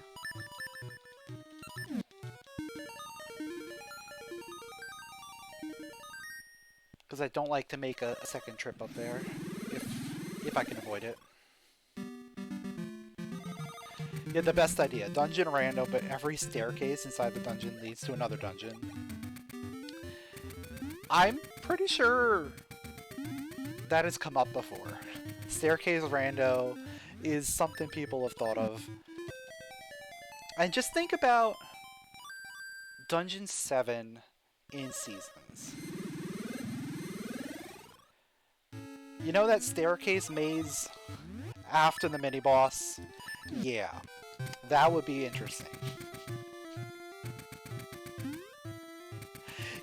Because I don't like to make a second trip up there, if I can avoid it. Yeah, the best idea. Dungeon random, but every staircase inside the dungeon leads to another dungeon. I'm pretty sure that has come up before. Staircase rando is something people have thought of. And just think about Dungeon 7 in Seasons. You know that staircase maze after the mini-boss? Yeah, that would be interesting.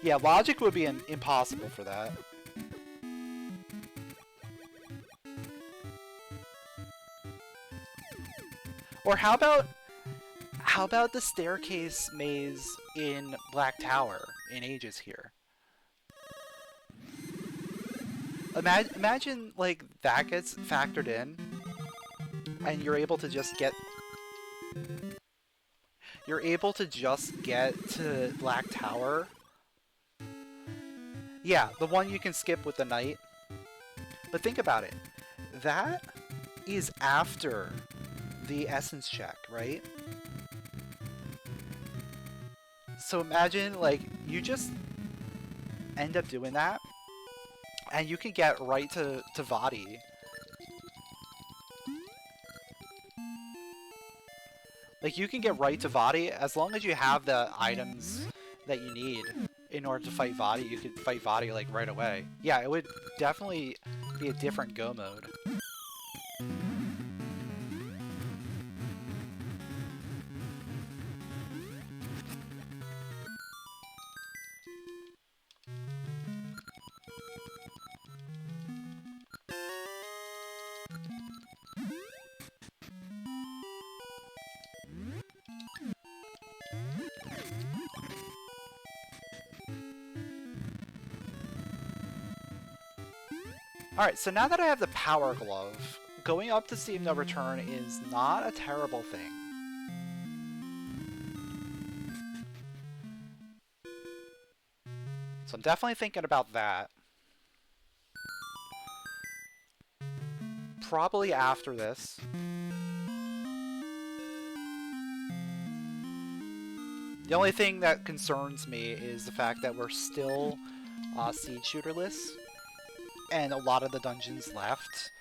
Yeah, logic would be impossible for that. Or how about the staircase maze in Black Tower in Ages here? Imagine like that gets factored in, and you're able to just get to Black Tower. Yeah, the one you can skip with the knight. But think about it. That is after the essence check, right? So imagine, like, you just end up doing that, and you can get right to Vadi. Like, you can get right to Vadi as long as you have the items that you need in order to fight Vadi. You could fight Vadi, like, right away. Yeah, it would definitely be a different go mode. Alright, so now that I have the Power Glove, going up to Steam No Return is not a terrible thing. So I'm definitely thinking about that. Probably after this. The only thing that concerns me is the fact that we're still seed shooterless. And a lot of the dungeons left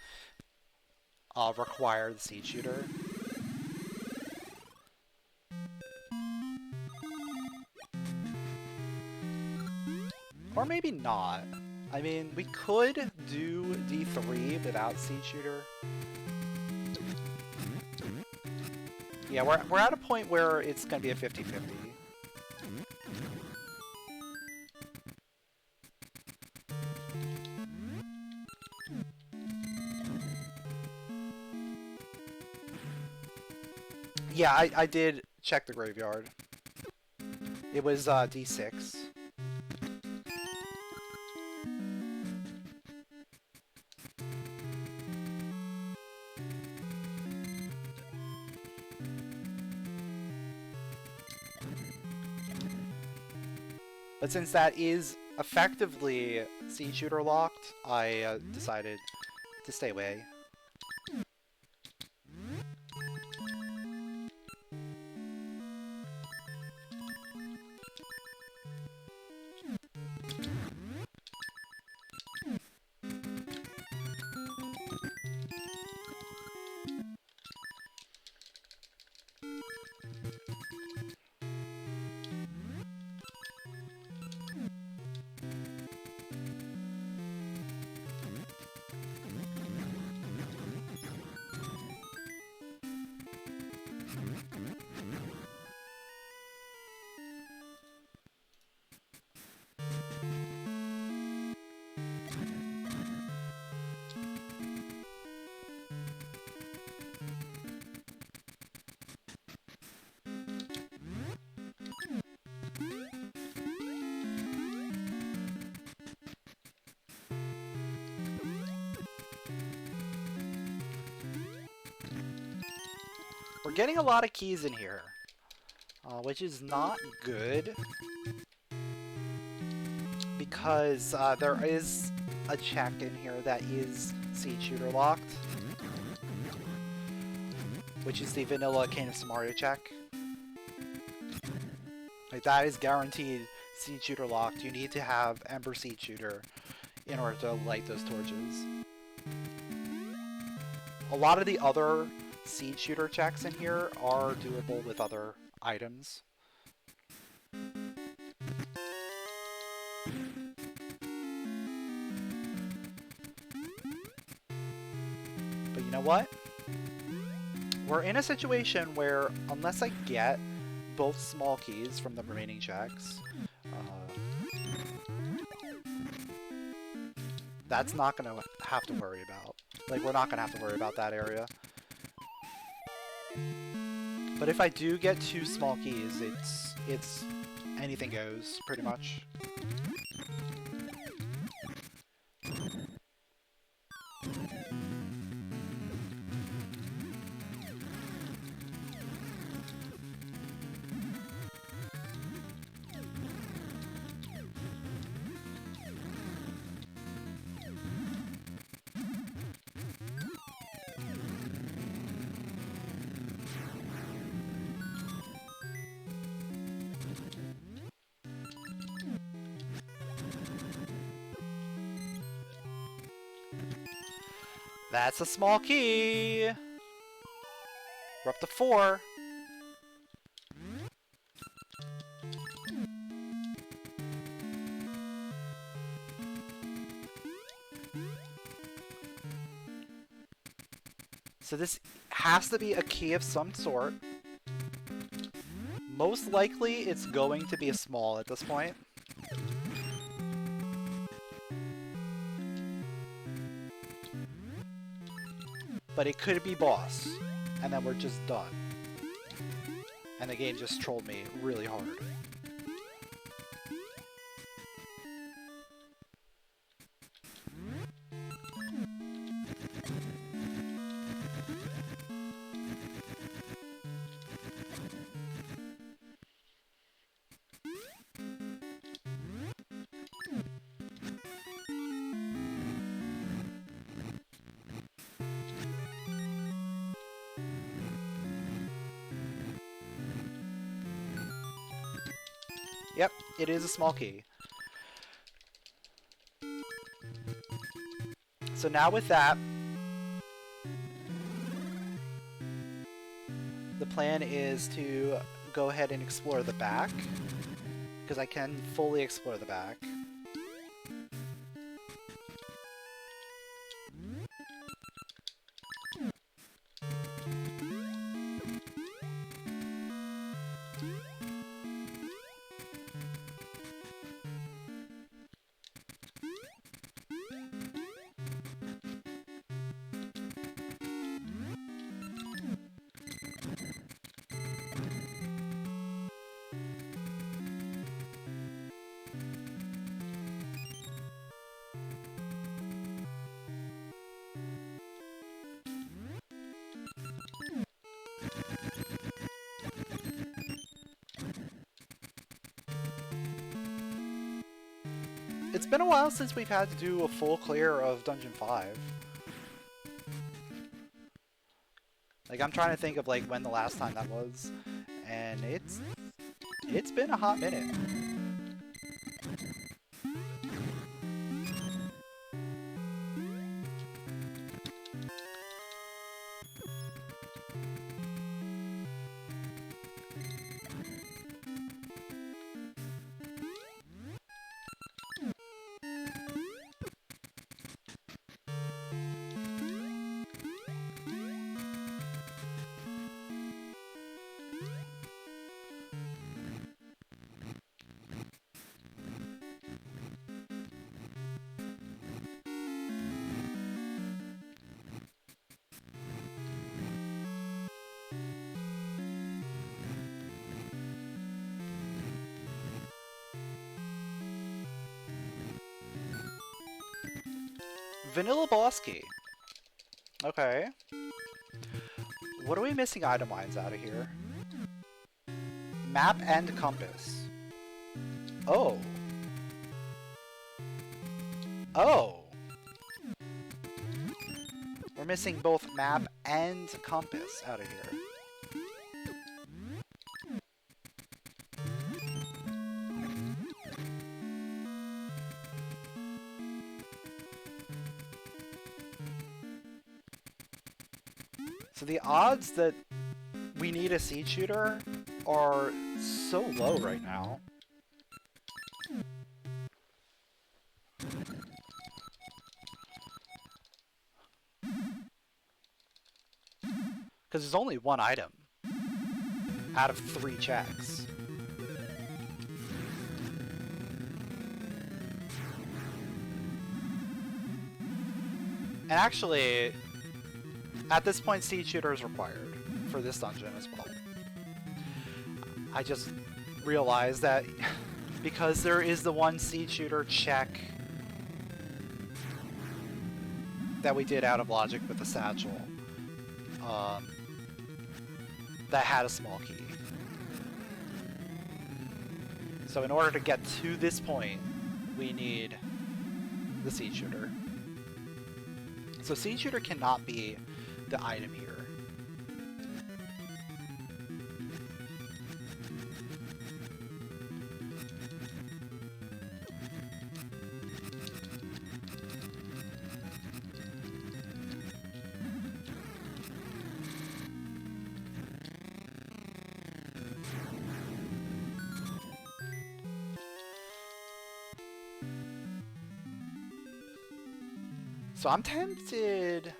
require the seed shooter. Or maybe not. I mean, we could do D3 without seed shooter. Yeah, we're at a point where it's going to be a 50-50. Yeah, I did check the graveyard. It was D6. But since that is effectively seed shooter locked, I decided to stay away. We're getting a lot of keys in here, which is not good, because there is a check in here that is seed shooter locked, which is the vanilla Cane of Samaria check. Like, that is guaranteed seed shooter locked, you need to have Ember Seed Shooter in order to light those torches. A lot of the other seed shooter checks in here are doable with other items. But you know what? We're in a situation where, unless I get both small keys from the remaining checks, that's not going to have to worry about. Like, we're not going to have to worry about that area. But if I do get 2 small keys, it's anything goes, pretty much. That's a small key! We're up to 4. So this has to be a key of some sort. Most likely it's going to be a small at this point. But it could be boss, and then we're just done. And the game just trolled me really hard. Yep, it is a small key. So now with that, the plan is to go ahead and explore the back, because I can fully explore the back. It's been a while since we've had to do a full clear of Dungeon 5. Like, I'm trying to think of, like, when the last time that was, and it's been a hot minute. Vanilla boss key. Okay. What are we missing item-wise out of here? Map and compass. Oh. Oh. We're missing both map and compass out of here. So the odds that we need a seed shooter are so low right now. Because there's only one item out of 3 checks. And actually, at this point, seed shooter is required for this dungeon as well. I just realized that because there is the one seed shooter check that we did out of logic with the satchel, that had a small key. So in order to get to this point, we need the seed shooter. So seed shooter cannot be the item here. So I'm tempted...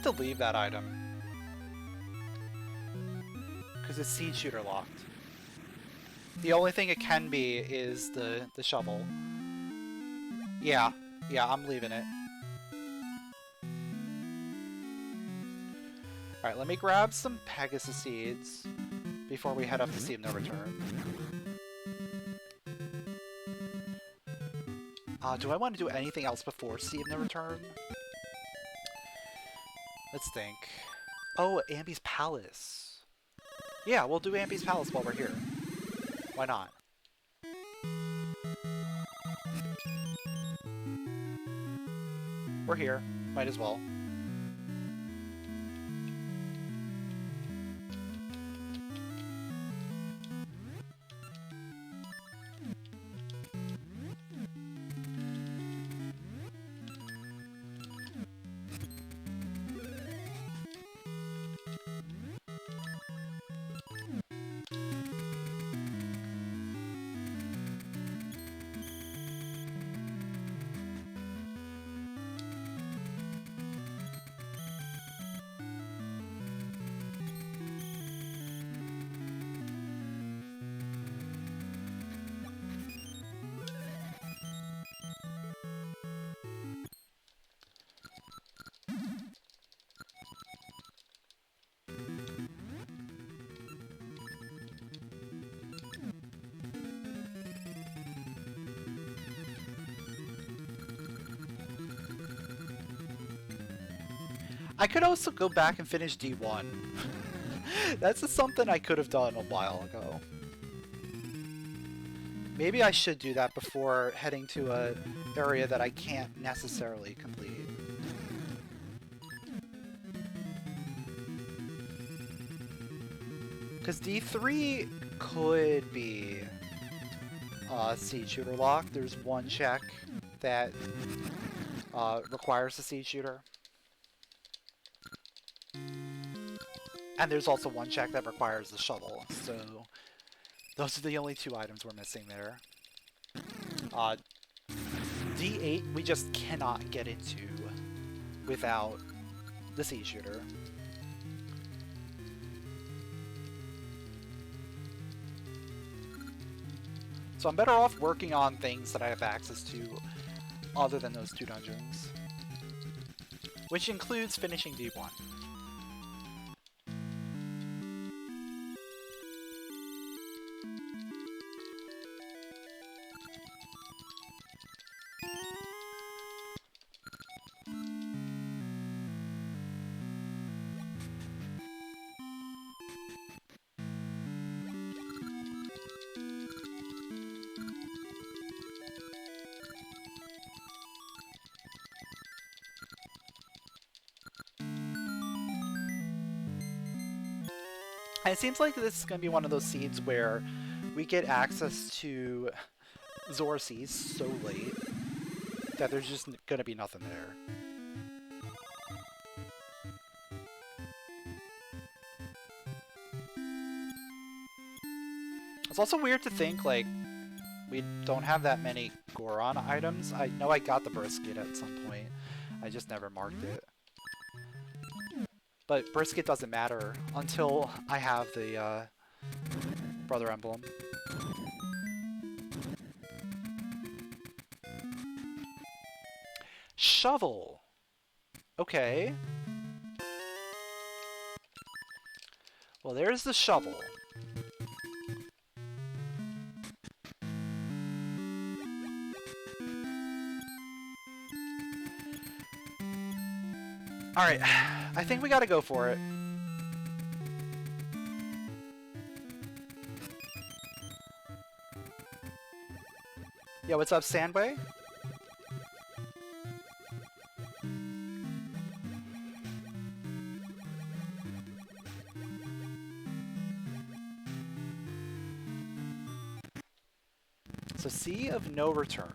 to leave that item. Because it's seed shooter locked. The only thing it can be is the shovel. Yeah, I'm leaving it. Alright, let me grab some Pegasus Seeds before we head up to Sea of No Return. Do I want to do anything else before Sea of No Return? Let's think. Oh, Ambi's Palace. Yeah, we'll do Ambi's Palace while we're here. Why not? We're here. Might as well. I could also go back and finish D1. That's just something I could have done a while ago. Maybe I should do that before heading to an area that I can't necessarily complete. Because D3 could be seed shooter lock. There's one check that requires a seed shooter. And there's also one check that requires the shovel, so those are the only 2 items we're missing there. D8 we just cannot get into without the seed shooter. So I'm better off working on things that I have access to other than those 2 dungeons. Which includes finishing D1. And it seems like this is going to be one of those seeds where we get access to Zora Seeds so late that there's just gonna be nothing there. It's also weird to think, like, we don't have that many Goron items. I know I got the brisket at some point. I just never marked it. But brisket doesn't matter until I have the brother emblem. Shovel. Okay. Well, there's the shovel. Alright, I think we gotta go for it. Yo, what's up, Sandway? So, Sea of No Return.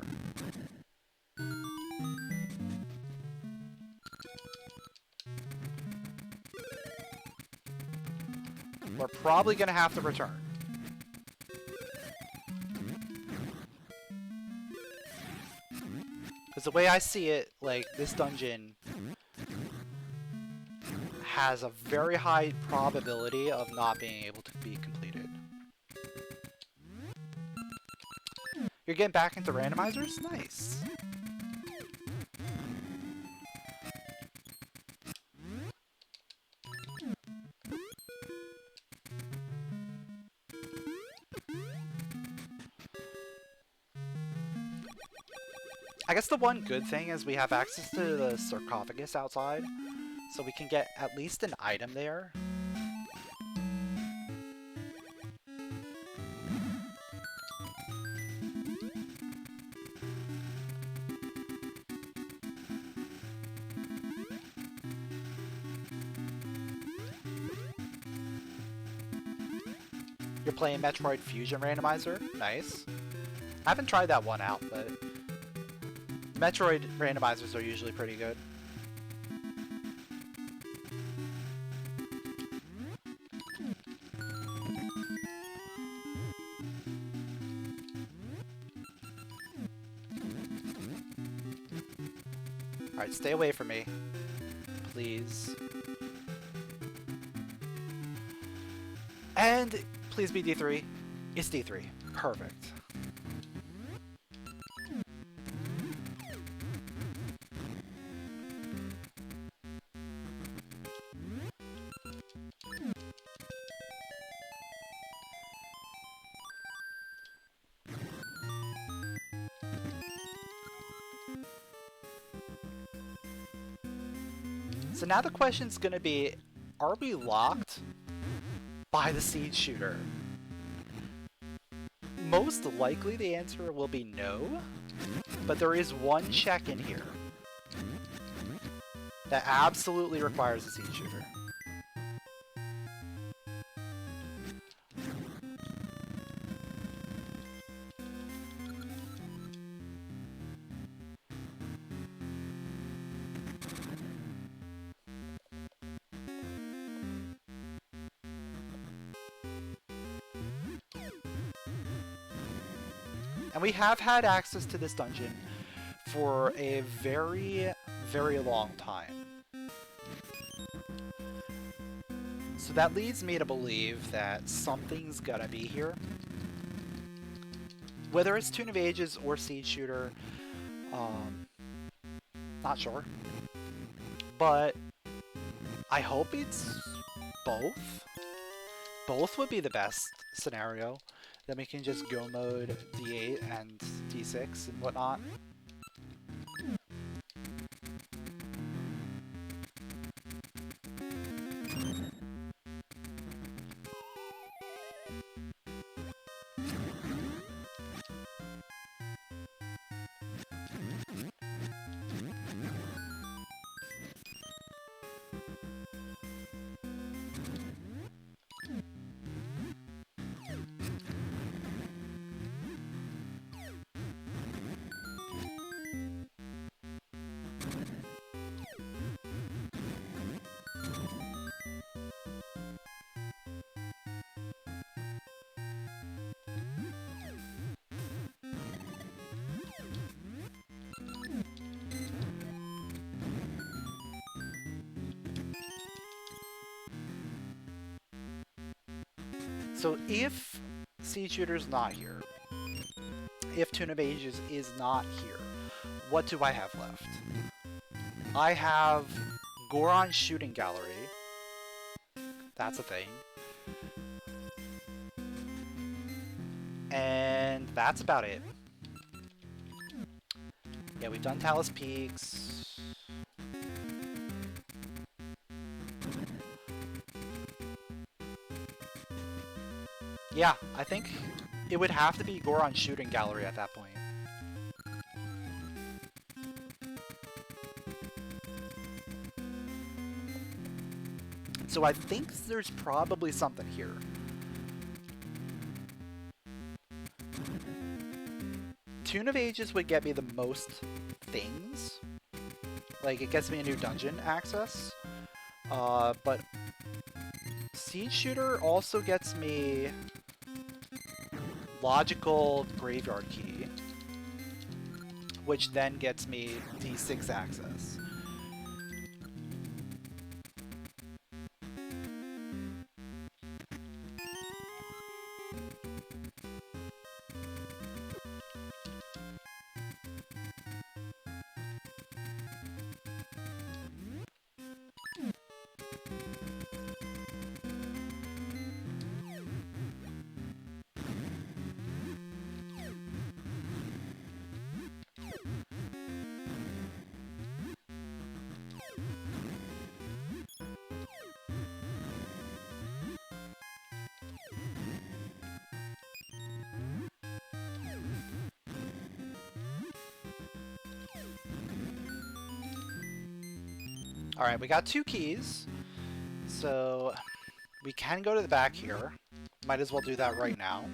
We're probably gonna have to return. Because the way I see it, like, this dungeon has a very high probability of not being able to be completed. You're getting back into randomizers? Nice. I guess the one good thing is we have access to the sarcophagus outside, so we can get at least an item there. You're playing Metroid Fusion Randomizer? Nice. I haven't tried that one out, but Metroid randomizers are usually pretty good. Alright, stay away from me. Please. And please be D3. It's D3. Perfect. So now the question's gonna be, are we locked by the seed shooter? Most likely the answer will be no, but there is one check in here that absolutely requires a seed shooter. And we have had access to this dungeon for a very, very long time. So that leads me to believe that something's gonna be here. Whether it's Tune of Ages or Seed Shooter, not sure. But I hope it's both. Both would be the best scenario. Then we can just go mode D8 and D6 and whatnot. So if Seed Shooter's not here, if Tune of Ages is not here, what do I have left? I have Goron Shooting Gallery. That's a thing. And that's about it. Yeah, we've done Talus Peaks. Yeah, I think it would have to be Goron Shooting Gallery at that point. So I think there's probably something here. Tune of Ages would get me the most things. Like, it gets me a new dungeon access. But Seed Shooter also gets me Logical Graveyard Key, which then gets me D6 access. Alright, we got 2 keys, so we can go to the back here. Might as well do that right now.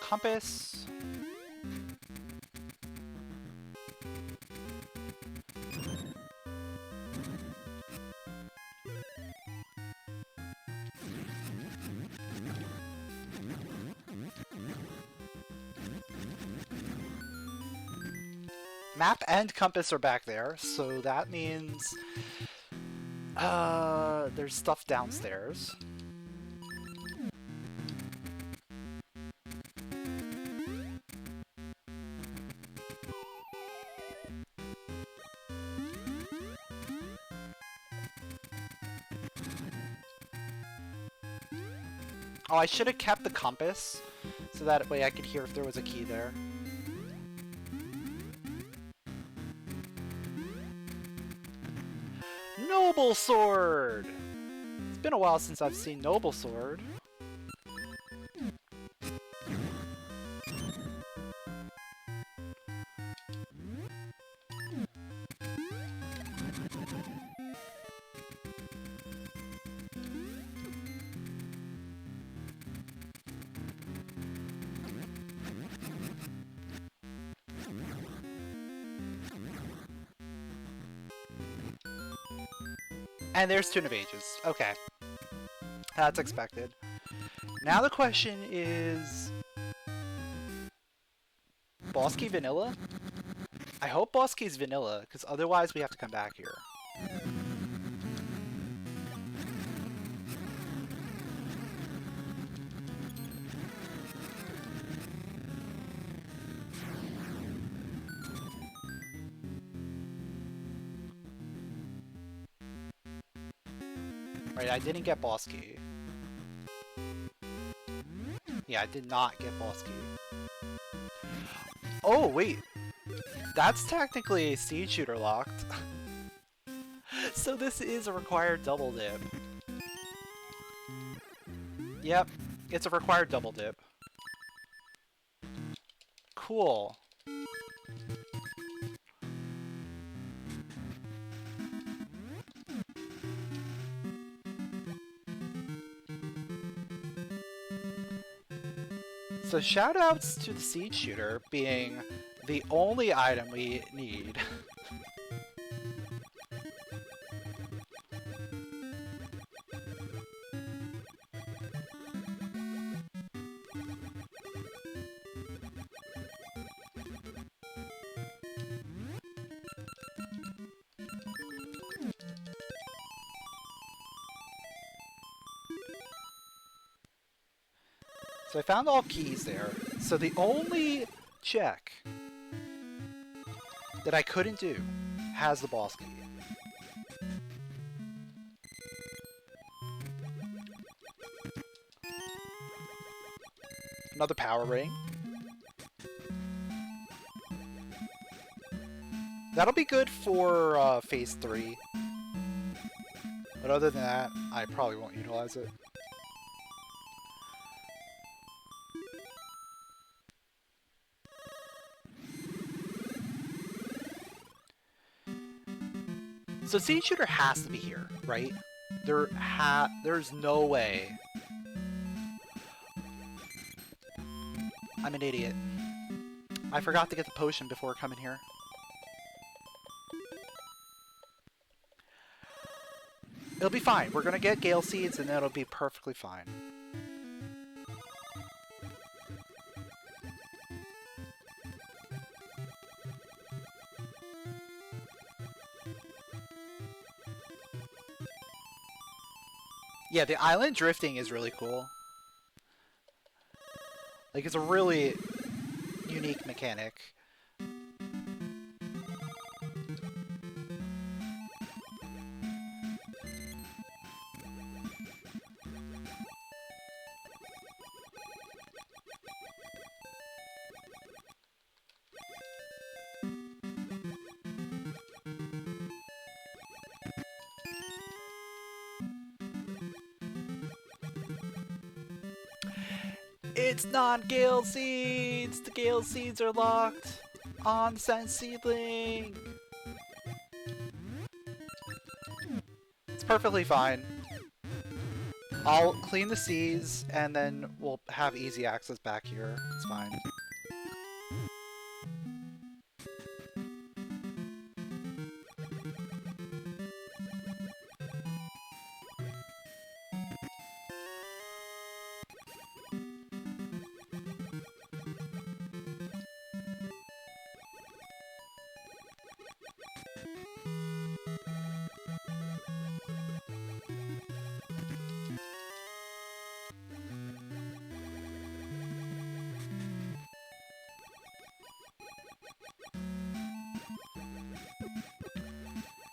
Compass. Map and compass are back there, so that means there's stuff downstairs. Oh, I should have kept the compass, so that way I could hear if there was a key there. Noble Sword! It's been a while since I've seen Noble Sword. And there's Tune of Ages. Okay. That's expected. Now the question is... Boss Key Vanilla? I hope Boss Key's Vanilla, because otherwise we have to come back here. Right, I didn't get Boss Key. Yeah, I did not get Boss Key. Oh, wait. That's technically Seed Shooter locked. So this is a required double dip. Yep, it's a required double dip. Cool. So shoutouts to the seed shooter being the only item we need. So I found all keys there. So the only check that I couldn't do has the boss key. Another power ring. That'll be good for phase 3. But other than that, I probably won't utilize it. So Seed Shooter has to be here, right? There's no way. I'm an idiot. I forgot to get the potion before coming here. It'll be fine. We're gonna get Gale Seeds and it'll be perfectly fine. Yeah, the island drifting is really cool. Like, it's a really unique mechanic. It's not Gale Seeds! The Gale Seeds are locked on the Sand Seedling! It's perfectly fine. I'll clean the seas and then we'll have easy access back here. It's fine.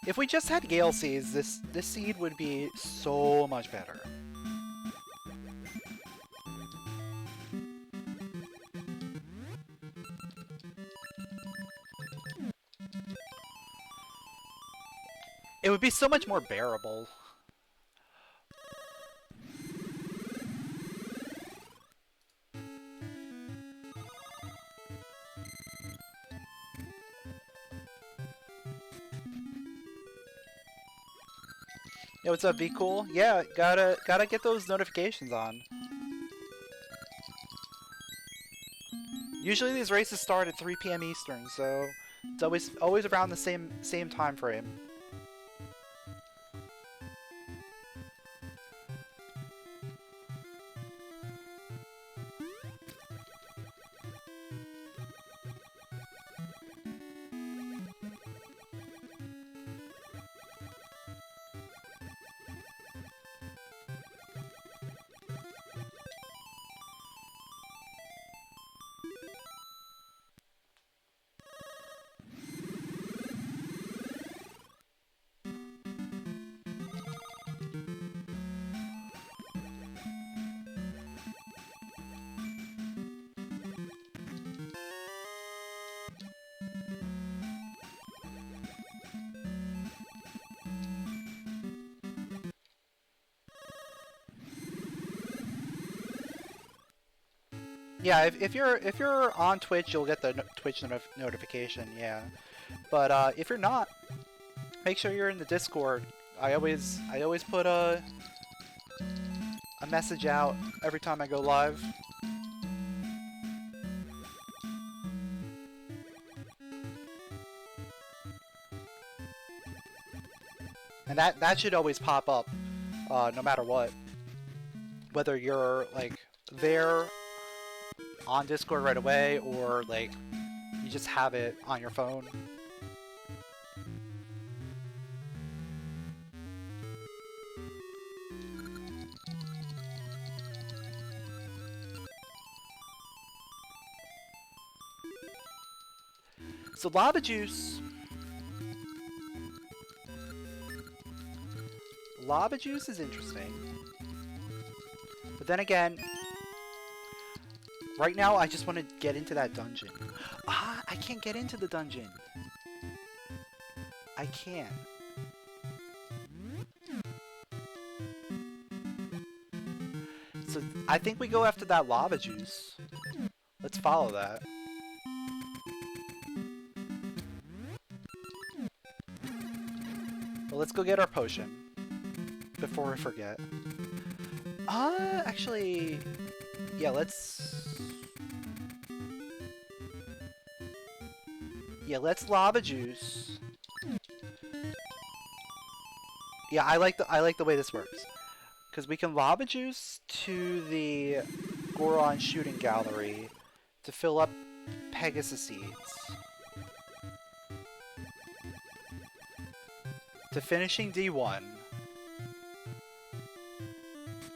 If we just had Gale Seeds, this seed would be so much better. It would be so much more bearable. Yo, what's up, Be Cool? Yeah, gotta get those notifications on. Usually these races start at 3 PM Eastern, so it's always around the same time frame. Yeah, if you're on Twitch, you'll get the Twitch notification. Yeah, but if you're not, make sure you're in the Discord. I always put a message out every time I go live. And that should always pop up, no matter what. Whether you're like there on Discord right away, or like you just have it on your phone. So lava juice. Lava juice is interesting. But then again, right now I just want to get into that dungeon. Ah, I can't get into the dungeon. I can't. So I think we go after that lava juice. Let's follow that. Well, let's go get our potion before we forget. Actually, yeah, let's lava juice. Yeah, I like the way this works, because we can lava juice to the Goron shooting gallery to fill up Pegasus Seeds. To finishing D1.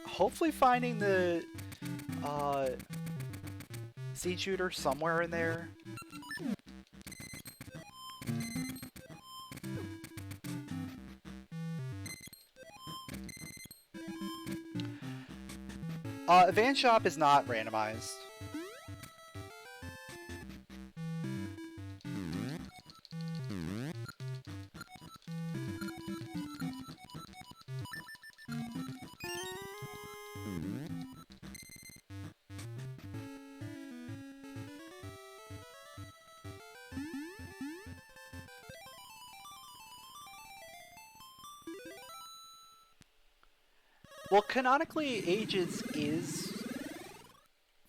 Hopefully finding the seed shooter somewhere in there. Advanced Shop is not randomized. Well, canonically, Ages is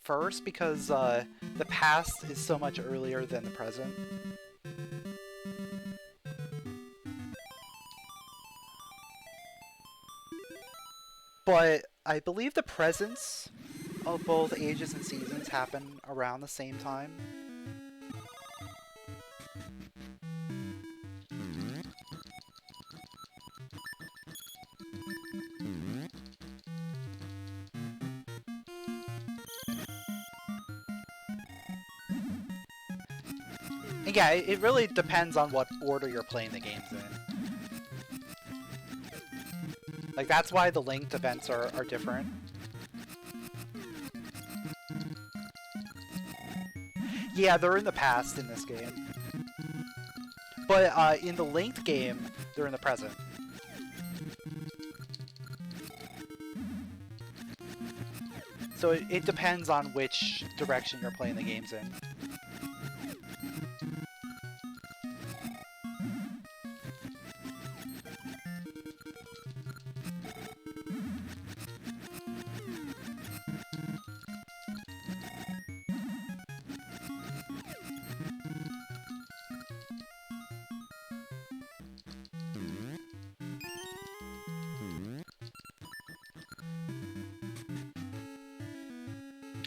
first because the past is so much earlier than the present. But I believe the presents of both Ages and Seasons happen around the same time. Yeah, it really depends on what order you're playing the games in. Like, that's why the linked events are different. Yeah, they're in the past in this game. But in the linked game, they're in the present. So it depends on which direction you're playing the games in.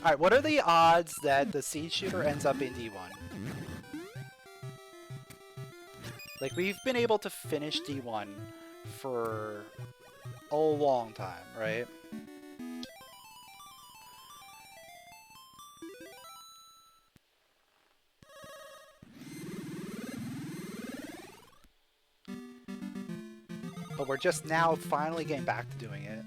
Alright, what are the odds that the seed shooter ends up in D1? Like, we've been able to finish D1 for a long time, right? But we're just now finally getting back to doing it.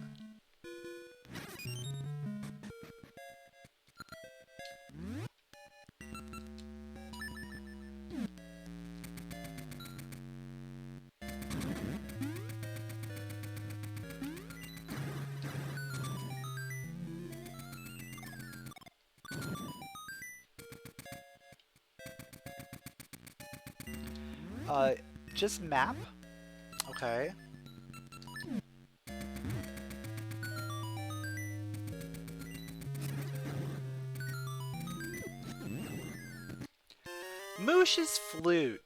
Just map. Okay. Moosh's flute.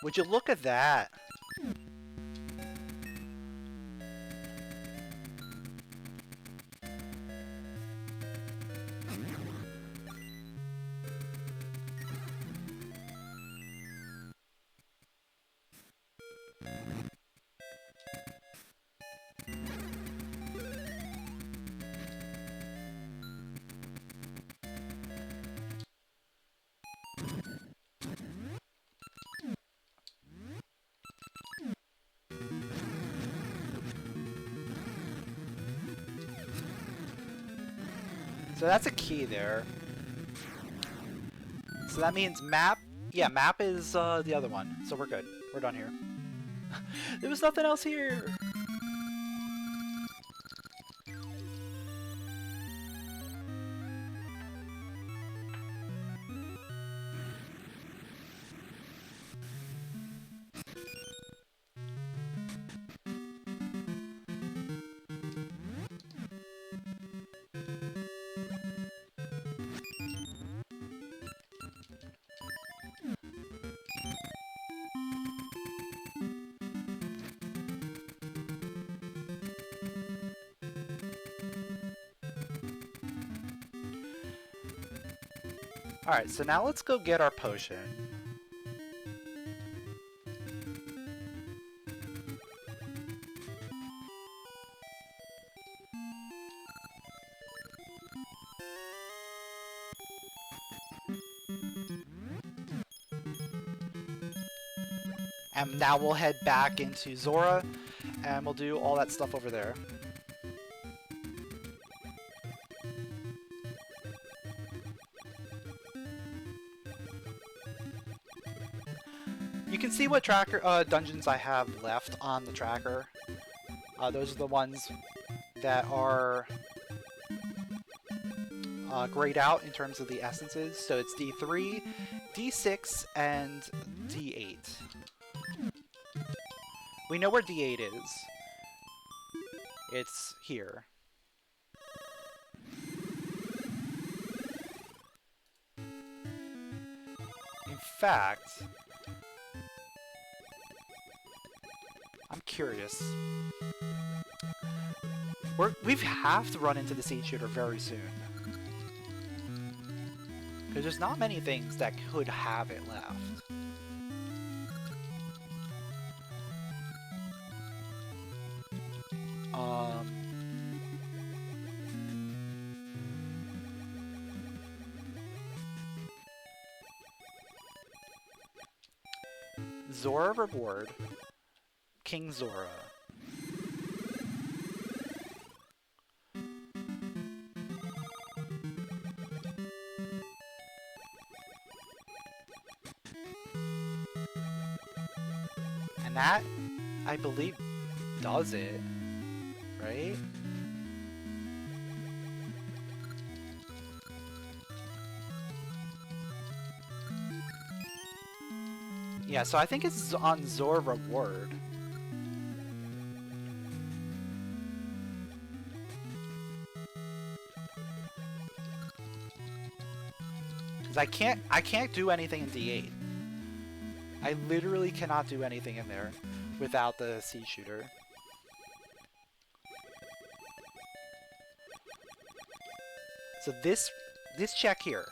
Would you look at that? So that's a key there. So that means map. Yeah, map is the other one. So we're good. We're done here. There was nothing else here. Alright, so now let's go get our potion. And now we'll head back into Zora, and we'll do all that stuff over there. You can see what tracker dungeons I have left on the tracker. Those are the ones that are grayed out in terms of the essences. So it's D3, D6, and D8. We know where D8 is. It's here. In fact, I'm curious. We have to run into the seed shooter very soon. Because there's not many things that could have it left. Zora reward. King Zora. And that, I believe, does it, right? Yeah, so I think it's on Zora reward. Because I can't do anything in D8. I literally cannot do anything in there without the seed shooter. So this check here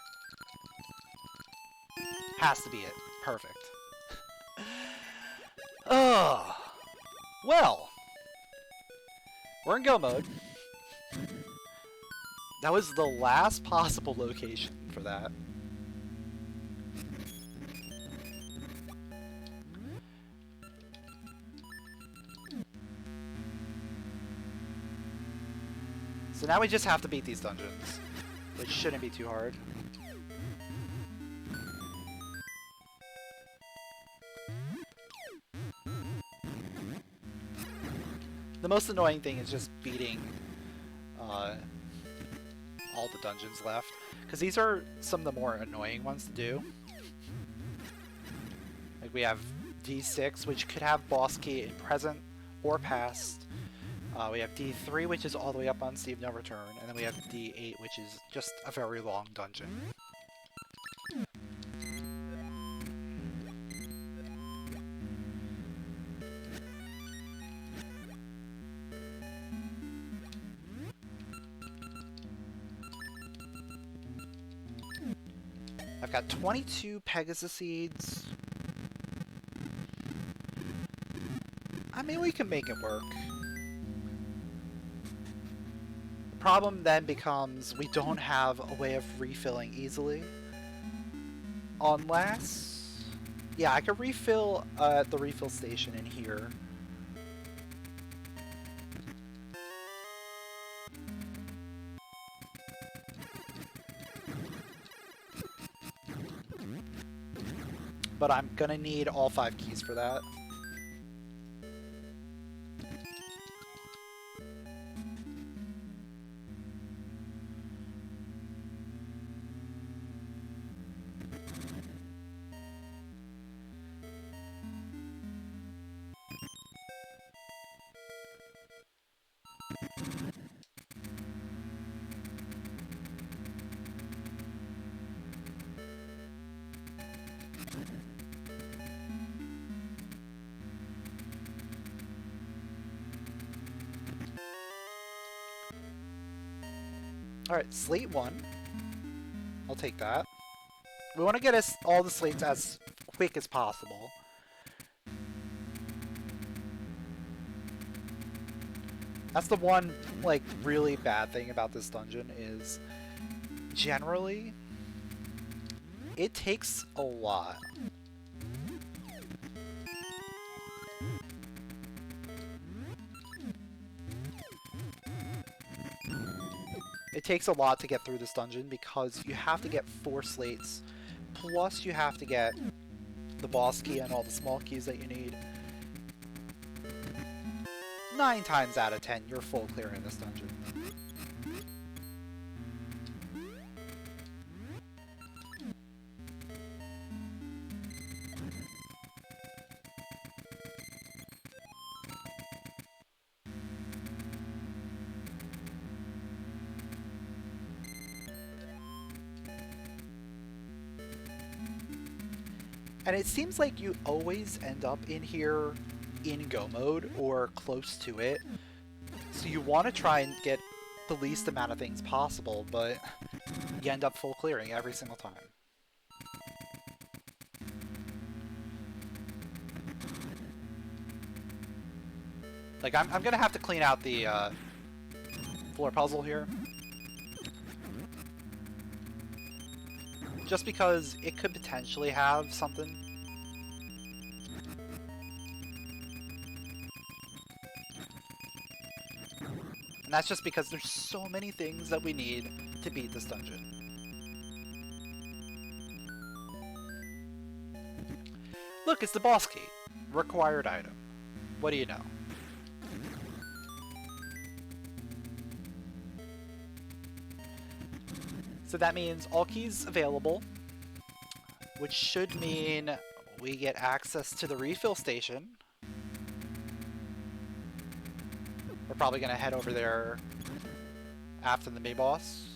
has to be it. Perfect. Oh, well, we're in go mode. That was the last possible location for that. So now we just have to beat these dungeons, which shouldn't be too hard. The most annoying thing is just beating all the dungeons left, because these are some of the more annoying ones to do. Like we have D6, which could have boss key in present or past. We have D3, which is all the way up on Steve No Return, and then we have D8, which is just a very long dungeon. I've got 22 Pegasus Seeds. I mean, we can make it work. The problem then becomes we don't have a way of refilling easily. Unless... yeah, I could refill at the refill station in here. But I'm gonna need all 5 keys for that. Alright, slate 1. I'll take that. We want to get us all the slates as quick as possible. That's the one, like, really bad thing about this dungeon is, generally, it takes a lot. It takes a lot to get through this dungeon because you have to get 4 slates, plus you have to get the boss key and all the small keys that you need. 9 times out of 10, you're full clear in this dungeon. And it seems like you always end up in here in go mode or close to it. So you want to try and get the least amount of things possible, but you end up full clearing every single time. Like, I'm gonna have to clean out the floor puzzle here. Just because it could potentially have something. And that's just because there's so many things that we need to beat this dungeon. Look, it's the boss key. Required item. What do you know? So that means all keys available, which should mean we get access to the refill station. We're probably going to head over there after the mini-boss.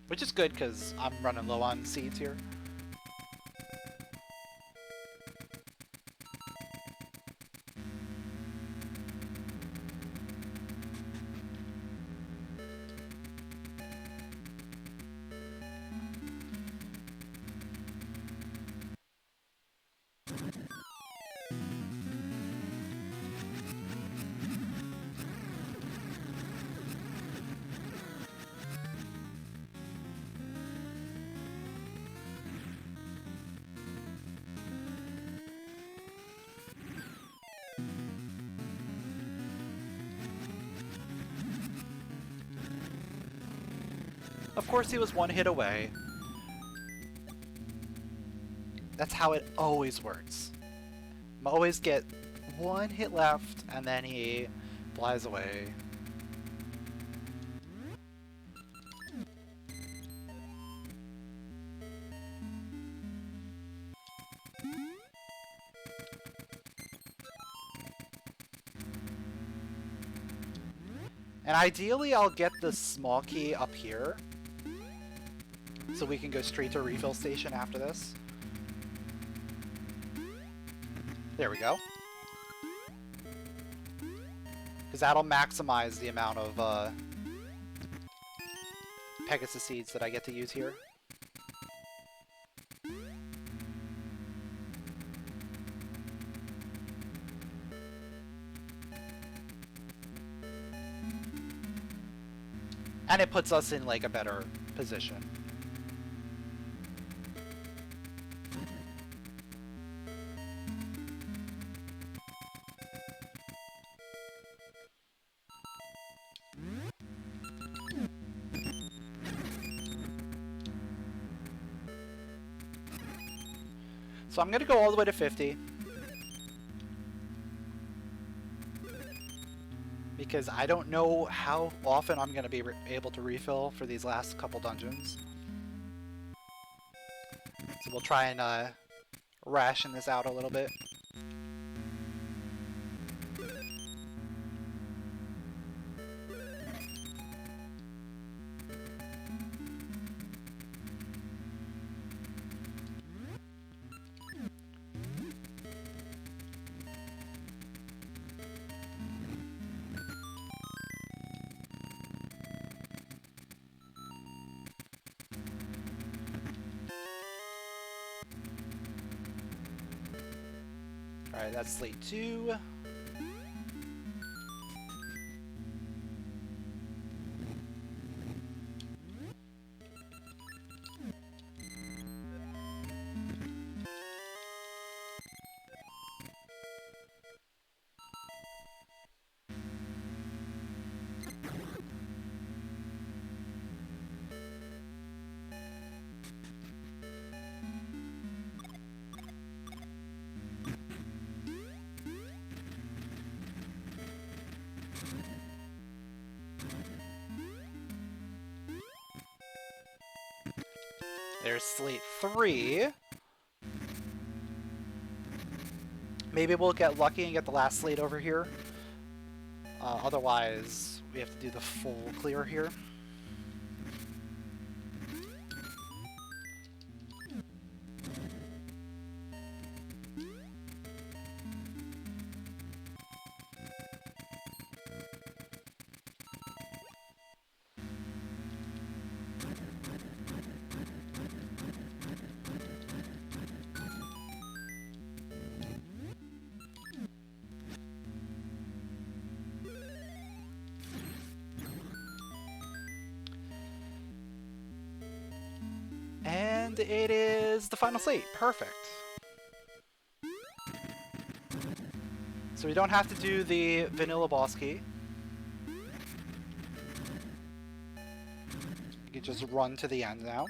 Which is good because I'm running low on seeds here. Of course he was one hit away. That's how it always works. I always get one hit left and then he flies away. And ideally, I'll get the small key up here, so we can go straight to a refill station after this. There we go. Because that'll maximize the amount of Pegasus Seeds that I get to use here. And it puts us in like a better position. So I'm going to go all the way to 50. Because I don't know how often I'm going to be able to refill for these last couple dungeons. So we'll try and ration this out a little bit. Alright, that's slate 2. There's slate 3. Maybe we'll get lucky and get the last slate over here. Otherwise, we have to do the full clear here. And it is the final slate. Perfect. So we don't have to do the vanilla boss key. You can just run to the end now.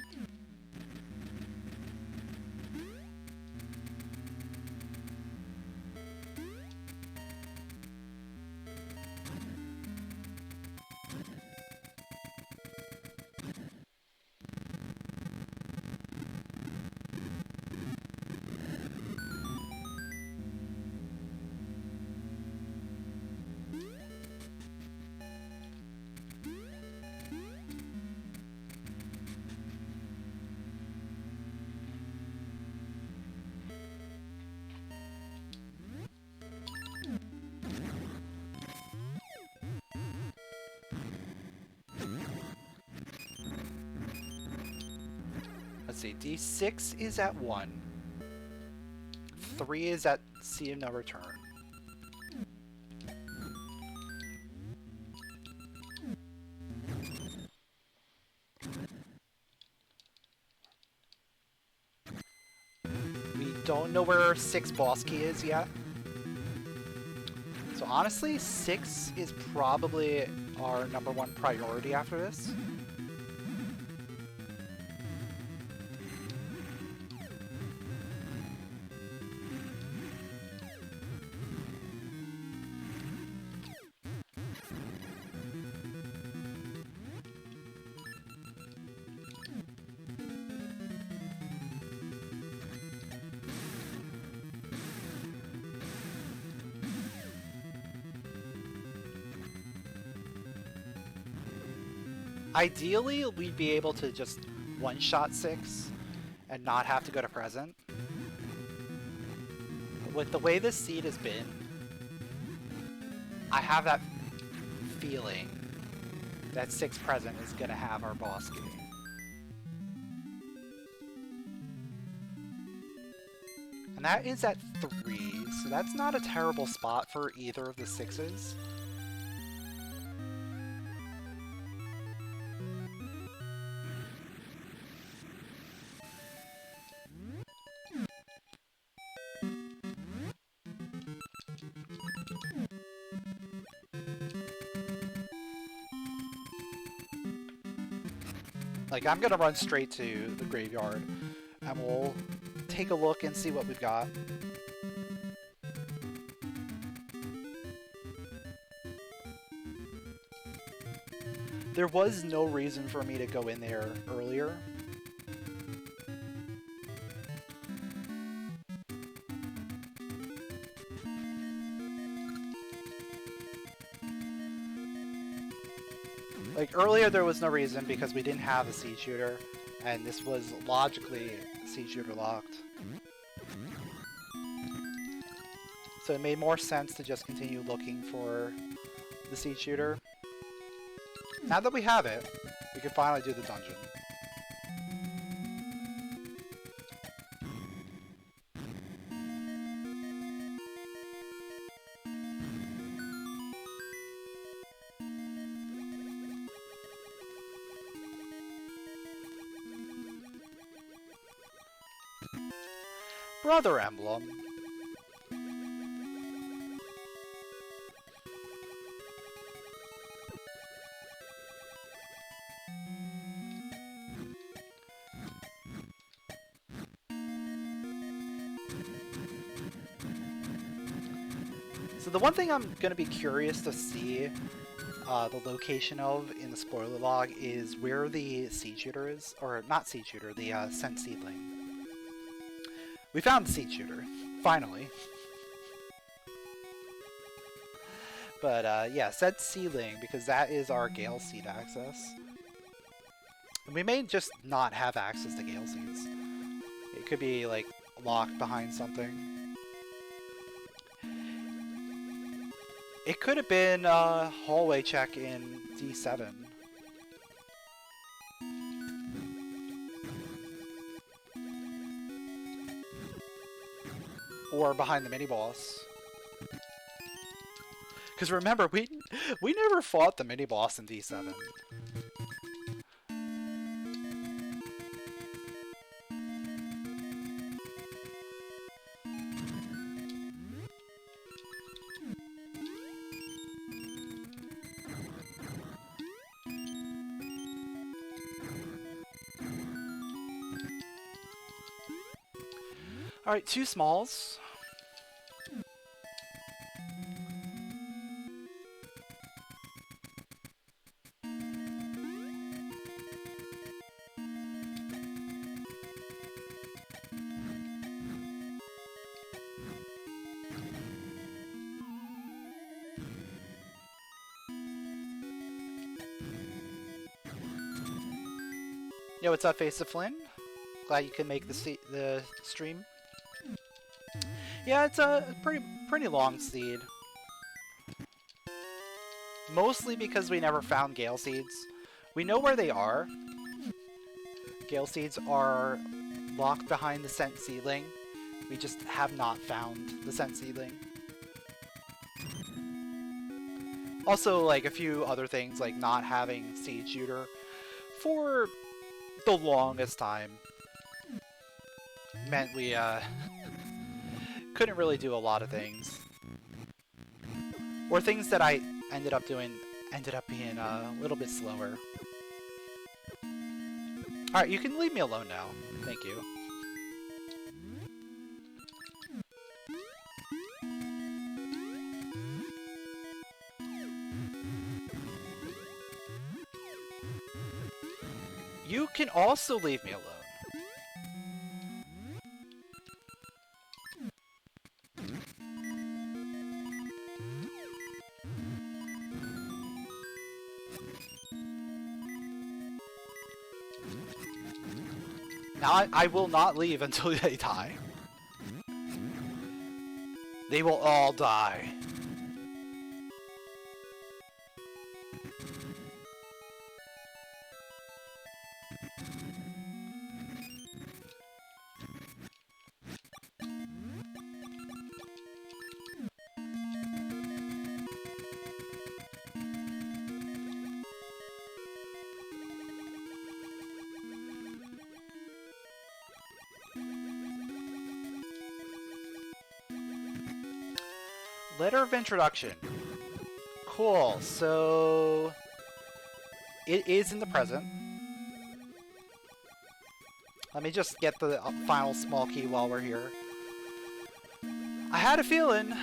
Let's see, D6 is at 1. 3 is at C of no return. We don't know where 6 boss key is yet. So honestly, 6 is probably our #1 priority after this. Ideally, we'd be able to just one-shot 6 and not have to go to present. With the way this seed has been, I have that feeling that 6 present is going to have our boss key. And that is at 3, so that's not a terrible spot for either of the 6s. Like, I'm gonna run straight to the graveyard, and we'll take a look and see what we've got. There was no reason for me to go in there earlier. Like, earlier there was no reason because we didn't have a seed shooter, and this was logically seed shooter locked. So it made more sense to just continue looking for the seed shooter. Now that we have it, we can finally do the dungeon. Brother Emblem. So the one thing I'm going to be curious to see the location of in the spoiler log is where the seed shooter is, or not seed shooter, the scent seedling. We found the seed shooter, finally. But yeah, scent seedling, because that is our Gale Seed access. And we may just not have access to Gale Seeds. It could be like locked behind something. It could have been a hallway check in D7. Or behind the mini-boss. Because remember, we never fought the mini-boss in D7. Alright, 2 smalls. Yo, what's up, Face of Flynn? Glad you can make the stream. Yeah, it's a pretty long seed. Mostly because we never found Gale Seeds. We know where they are. Gale Seeds are locked behind the scent seedling. We just have not found the scent seedling. Also, like, a few other things, like not having seed shooter for the longest time meant we couldn't really do a lot of things. Or things that I ended up doing ended up being a little bit slower. Alright, you can leave me alone now. Thank you. You can also leave me alone. Now I will not leave until they die. They will all die. Letter of introduction. Cool, so it is in the present. Let me just get the final small key while we're here. I had a feeling.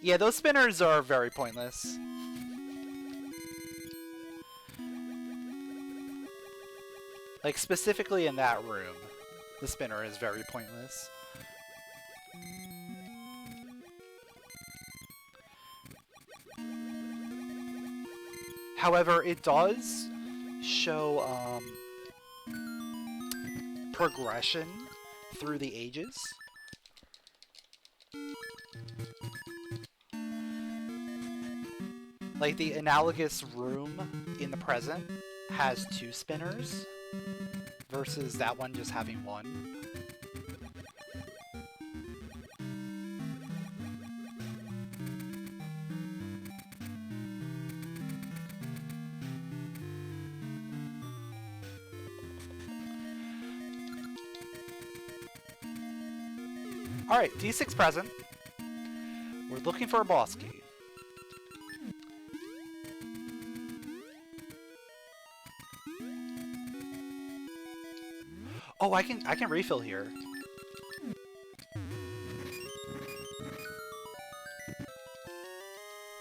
Yeah, those spinners are very pointless. Like, specifically in that room, the spinner is very pointless. However, it does show progression through the ages. Like, the analogous room in the present has 2 spinners, versus that one just having 1. Alright, D6 present. We're looking for a boss key. Oh, I can refill here.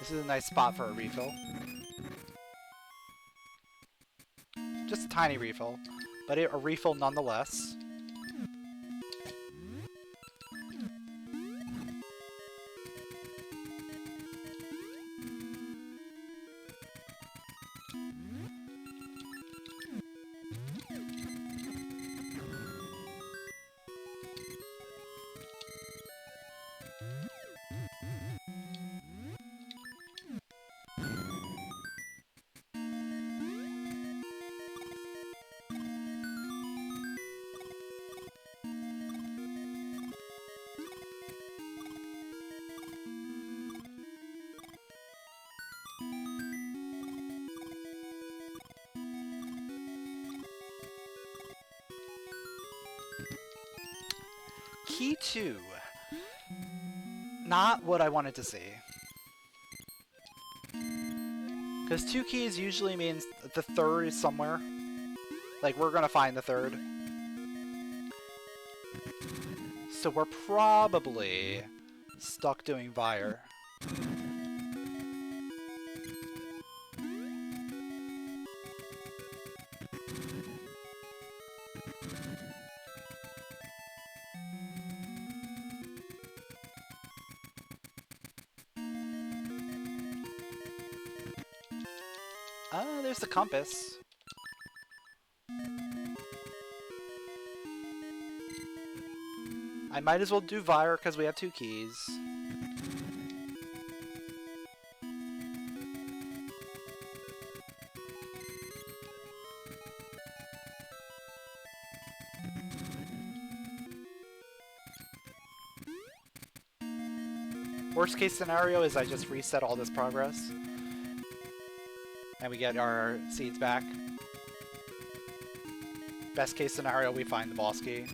This is a nice spot for a refill. Just a tiny refill, but a refill nonetheless. Key 2. Not what I wanted to see. Because 2 keys usually means the third is somewhere. Like, we're gonna find the third. So we're probably stuck doing Vire. There's the compass. I might as well do Vire because we have 2 keys. Worst case scenario is I just reset all this progress. And we get our seeds back. Best case scenario, we find the boss key.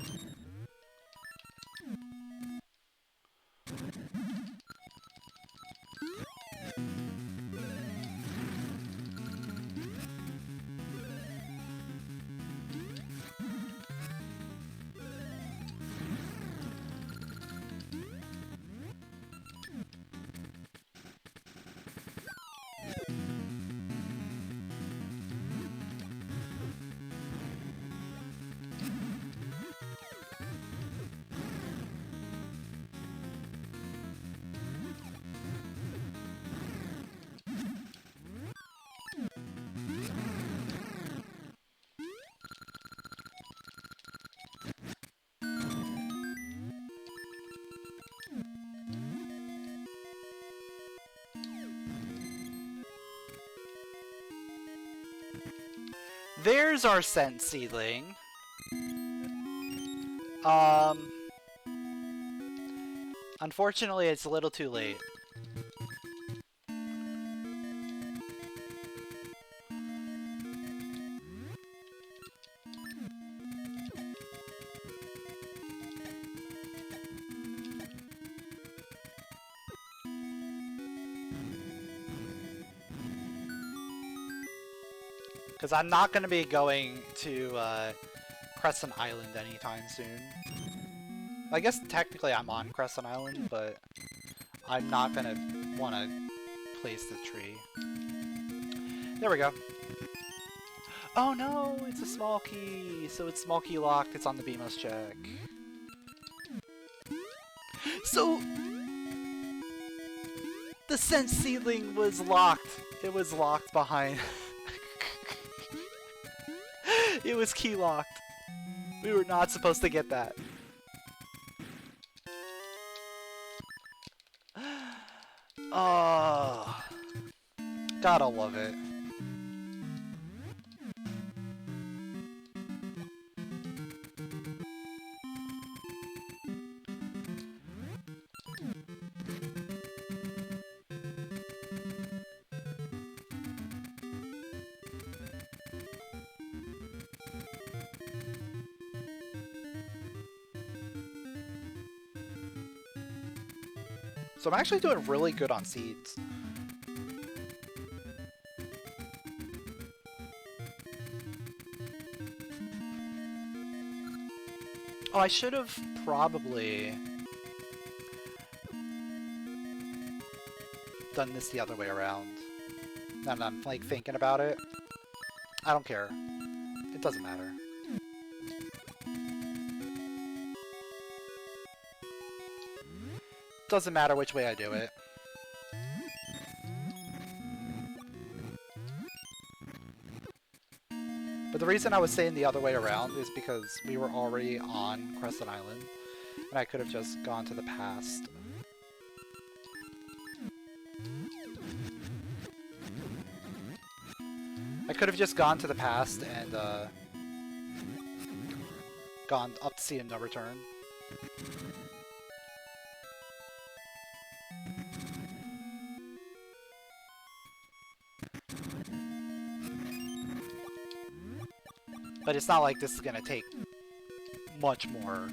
There's our scent seedling. Unfortunately, it's a little too late. Because I'm not going to be going to Crescent Island anytime soon. I guess technically I'm on Crescent Island, but I'm not going to want to place the tree. There we go. Oh no, it's a small key. So it's small key locked. It's on the BMOS check. So the scent seedling was locked. It was locked behind. It was key locked. We were not supposed to get that. Oh, gotta love it. So I'm actually doing really good on seeds. Oh, I should have probably done this the other way around. Now that I'm like thinking about it, I don't care. It doesn't matter. Doesn't matter which way I do it. But the reason I was saying the other way around is because we were already on Crescent Island, and I could have just gone to the past. I could have just gone to the past and gone up to see a no return. But it's not like this is gonna take much more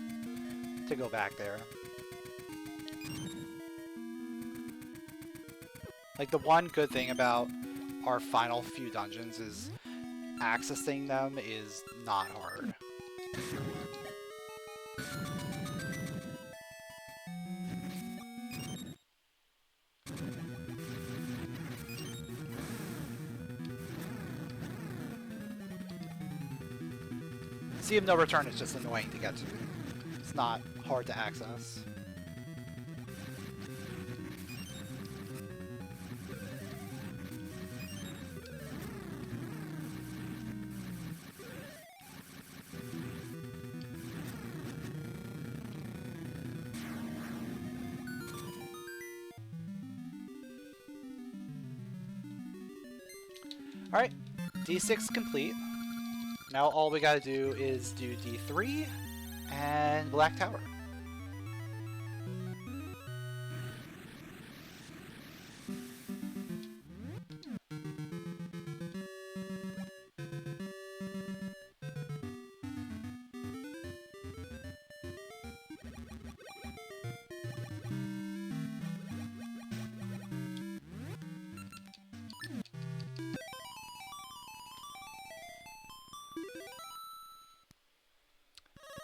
to go back there. Like, the one good thing about our final few dungeons is accessing them is not hard. Sea of No Return is just annoying to get to. It's not hard to access. Alright, D6 complete. Now all we gotta do is do D3 and Black Tower.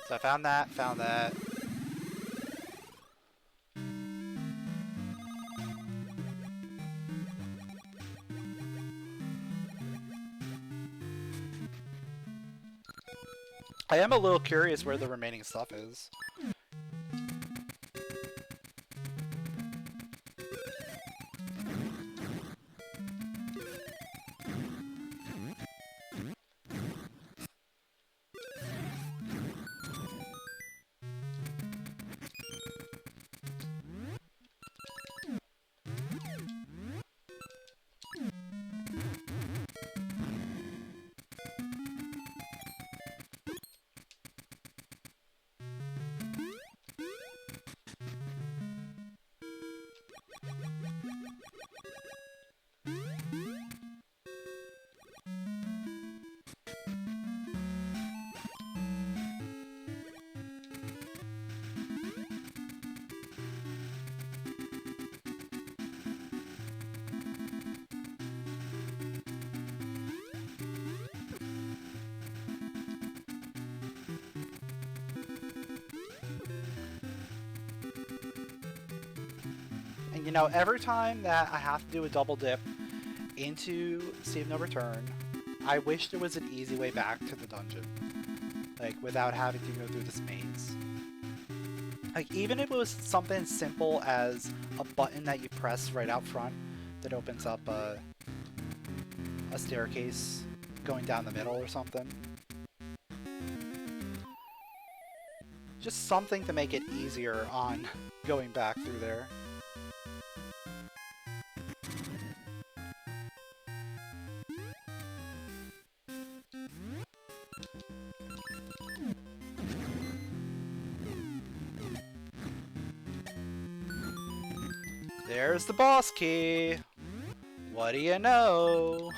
So I found that, I am a little curious where the remaining stuff is. And you know, every time that I have to do a double dip into Sea of No Return, I wish there was an easy way back to the dungeon. Like, without having to go through this maze. Like, even if it was something simple as a button that you press right out front that opens up a staircase going down the middle or something. Just something to make it easier on going back through there. There's the boss key! What do you know?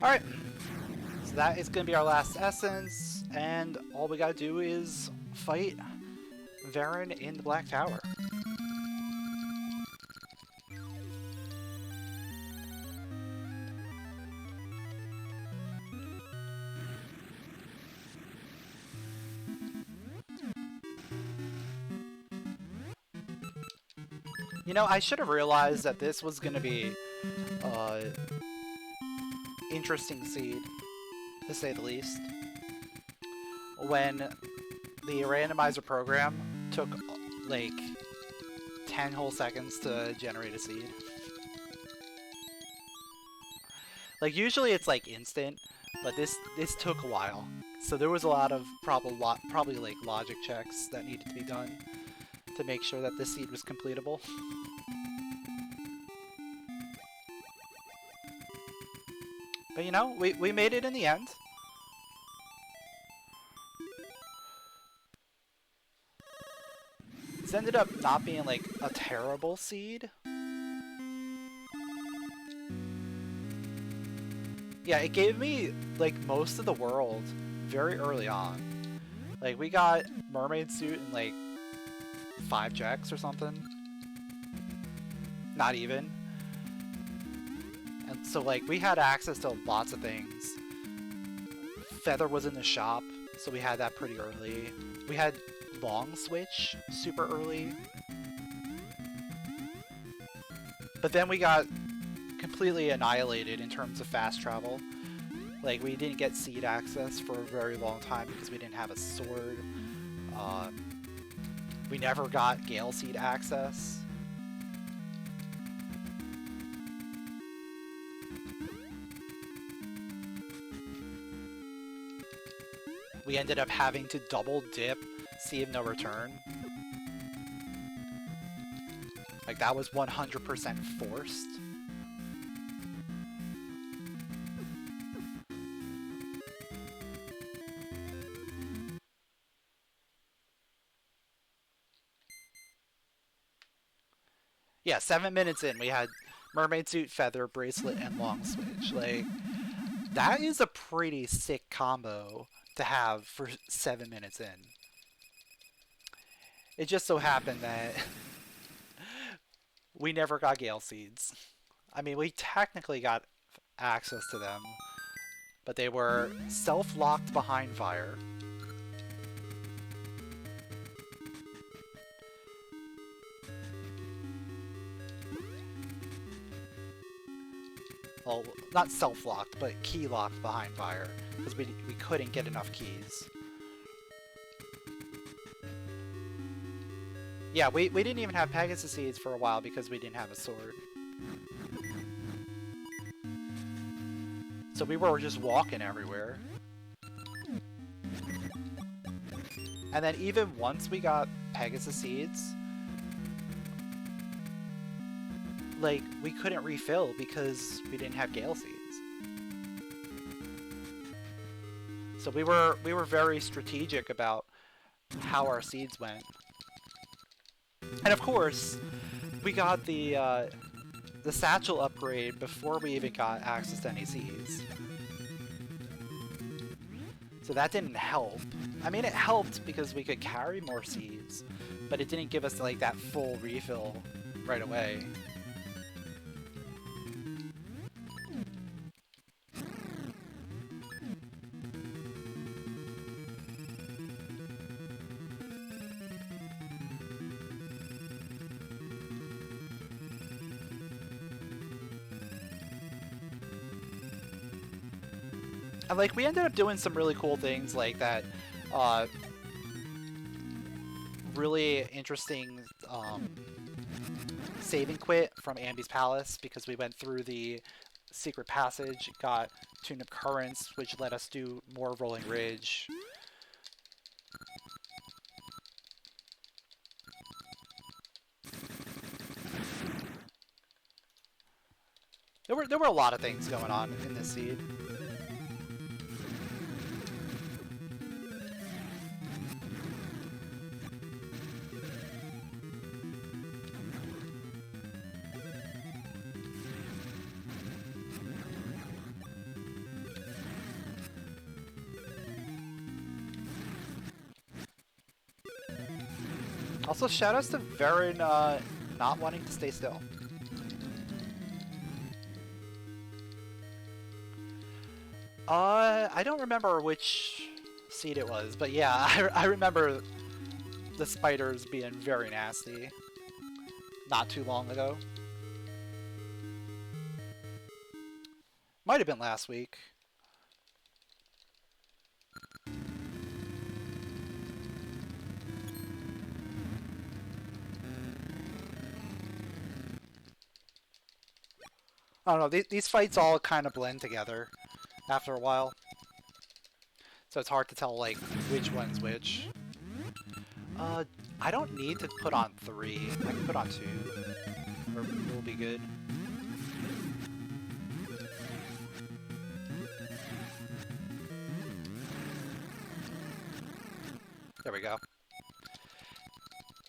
Alright, so that is going to be our last essence, and all we gotta do is fight Varen in the Black Tower. You know, I should have realized that this was going to be interesting seed, to say the least, when the randomizer program took like 10 whole seconds to generate a seed. Like, usually it's like instant, but this took a while, so there was a lot of probably like logic checks that needed to be done to make sure that this seed was completable. But you know, we made it in the end. This ended up not being like a terrible seed. Yeah, it gave me like most of the world very early on. Like, we got mermaid suit in like 5 checks or something. Not even. And so, like, we had access to lots of things. Feather was in the shop, so we had that pretty early. We had long switch super early. But then we got completely annihilated in terms of fast travel. Like, we didn't get seed access for a very long time because we didn't have a sword. We never got Gale Seed access. We ended up having to double dip Sea of No Return. Like, that was 100% forced. Yeah, 7 minutes in, we had mermaid suit, feather, bracelet, and long switch. Like, that is a pretty sick combo to have for 7 minutes in. It just so happened that we never got Gale Seeds. I mean, we technically got access to them, but they were self-locked behind fire. Well, not self-locked, but key-locked behind fire, because we couldn't get enough keys. Yeah, we didn't even have Pegasus Seeds for a while because we didn't have a sword. So we were just walking everywhere. And then even once we got Pegasus Seeds, like, we couldn't refill because we didn't have Gale Seeds. So we were very strategic about how our seeds went. And of course, we got the satchel upgrade before we even got access to any seeds. So that didn't help. I mean, it helped because we could carry more seeds, but it didn't give us like that full refill right away. And like, we ended up doing some really cool things like that really interesting saving quit from Ambi's Palace, because we went through the secret passage, got Tune-Up Currents, which let us do more Rolling Ridge. There were a lot of things going on in this seed. Also, shoutouts to Varen not wanting to stay still. I don't remember which seed it was, but yeah, I remember the spiders being very nasty not too long ago. Might have been last week. I don't know, these fights all kind of blend together after a while. So it's hard to tell, like, which one's which. I don't need to put on 3. I can put on 2. Or we'll be good. There we go.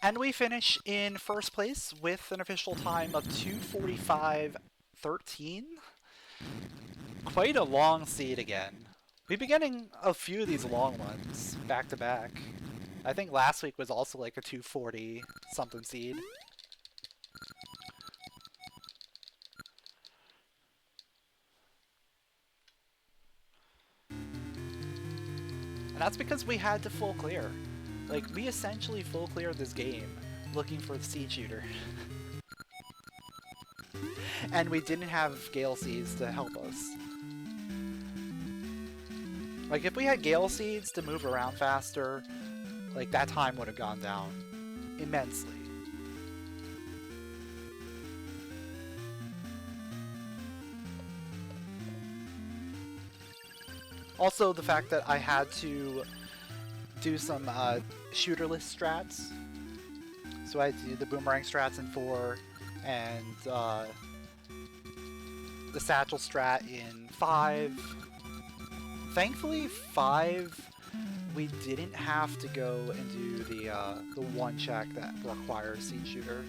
And we finish in first place with an official time of 2:45.13. Quite a long seed again. We've been getting a few of these long ones back to back. I think last week was also like a 240 something seed. And that's because we had to full clear. Like, we essentially full cleared this game looking for the seed shooter. And we didn't have Gale Seeds to help us. Like, if we had Gale Seeds to move around faster, like, that time would have gone down immensely. Also, the fact that I had to do some shooterless strats. So I had to do the Boomerang strats in 4, and the Satchel strat in 5. Thankfully, 5, we didn't have to go and do the one check that requires Seed Shooter.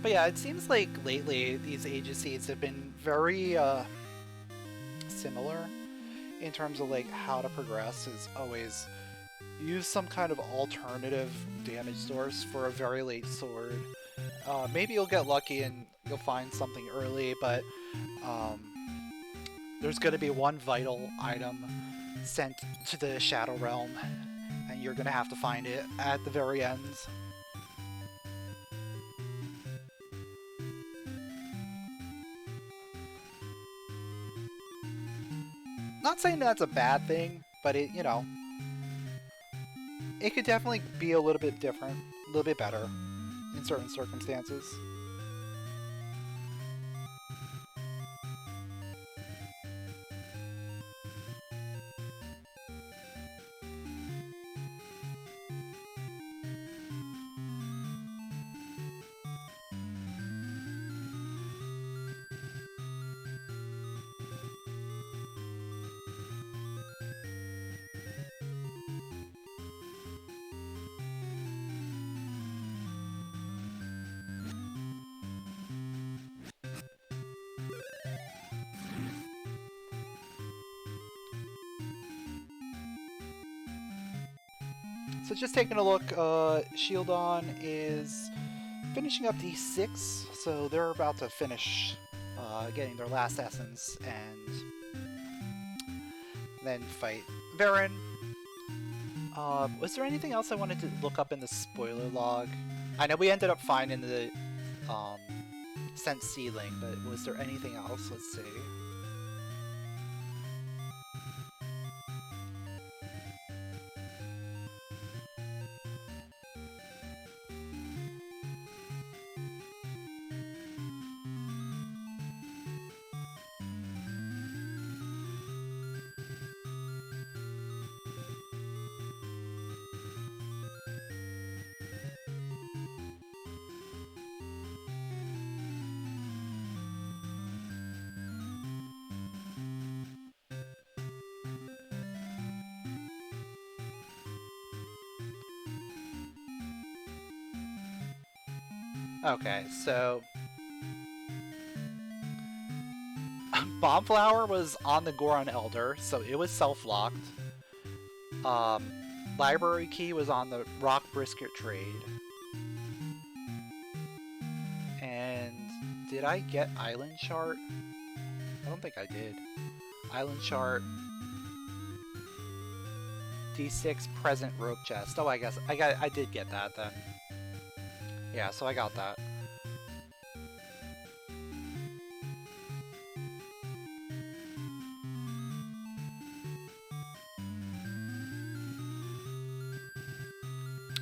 But yeah, it seems like lately these Ages Seeds have been very similar in terms of like how to progress. Is always use some kind of alternative damage source for a very late sword, Maybe you'll get lucky and you'll find something early, but there's going to be one vital item sent to the Shadow Realm, and you're going to have to find it at the very end. Not saying that's a bad thing, but it, you know, it could definitely be a little bit different, a little bit better in certain circumstances. So just taking a look, Shieldon is finishing up D6, so they're about to finish getting their last essence and then fight Varen. Was there anything else I wanted to look up in the spoiler log? I know we ended up finding the sent ceiling, but was there anything else? Let's see. Okay, so Bombflower was on the Goron Elder, so it was self-locked. Library Key was on the Rock Brisket Trade. And did I get Island Chart? I don't think I did. Island Chart. D6 Present Rope Chest. Oh, I guess I did get that then. Yeah, so I got that.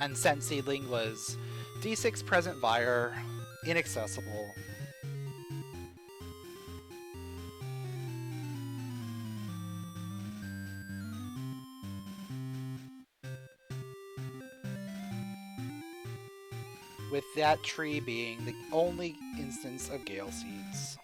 And Sent Seedling was D6 Present Vire, inaccessible. With that tree being the only instance of Gale Seeds.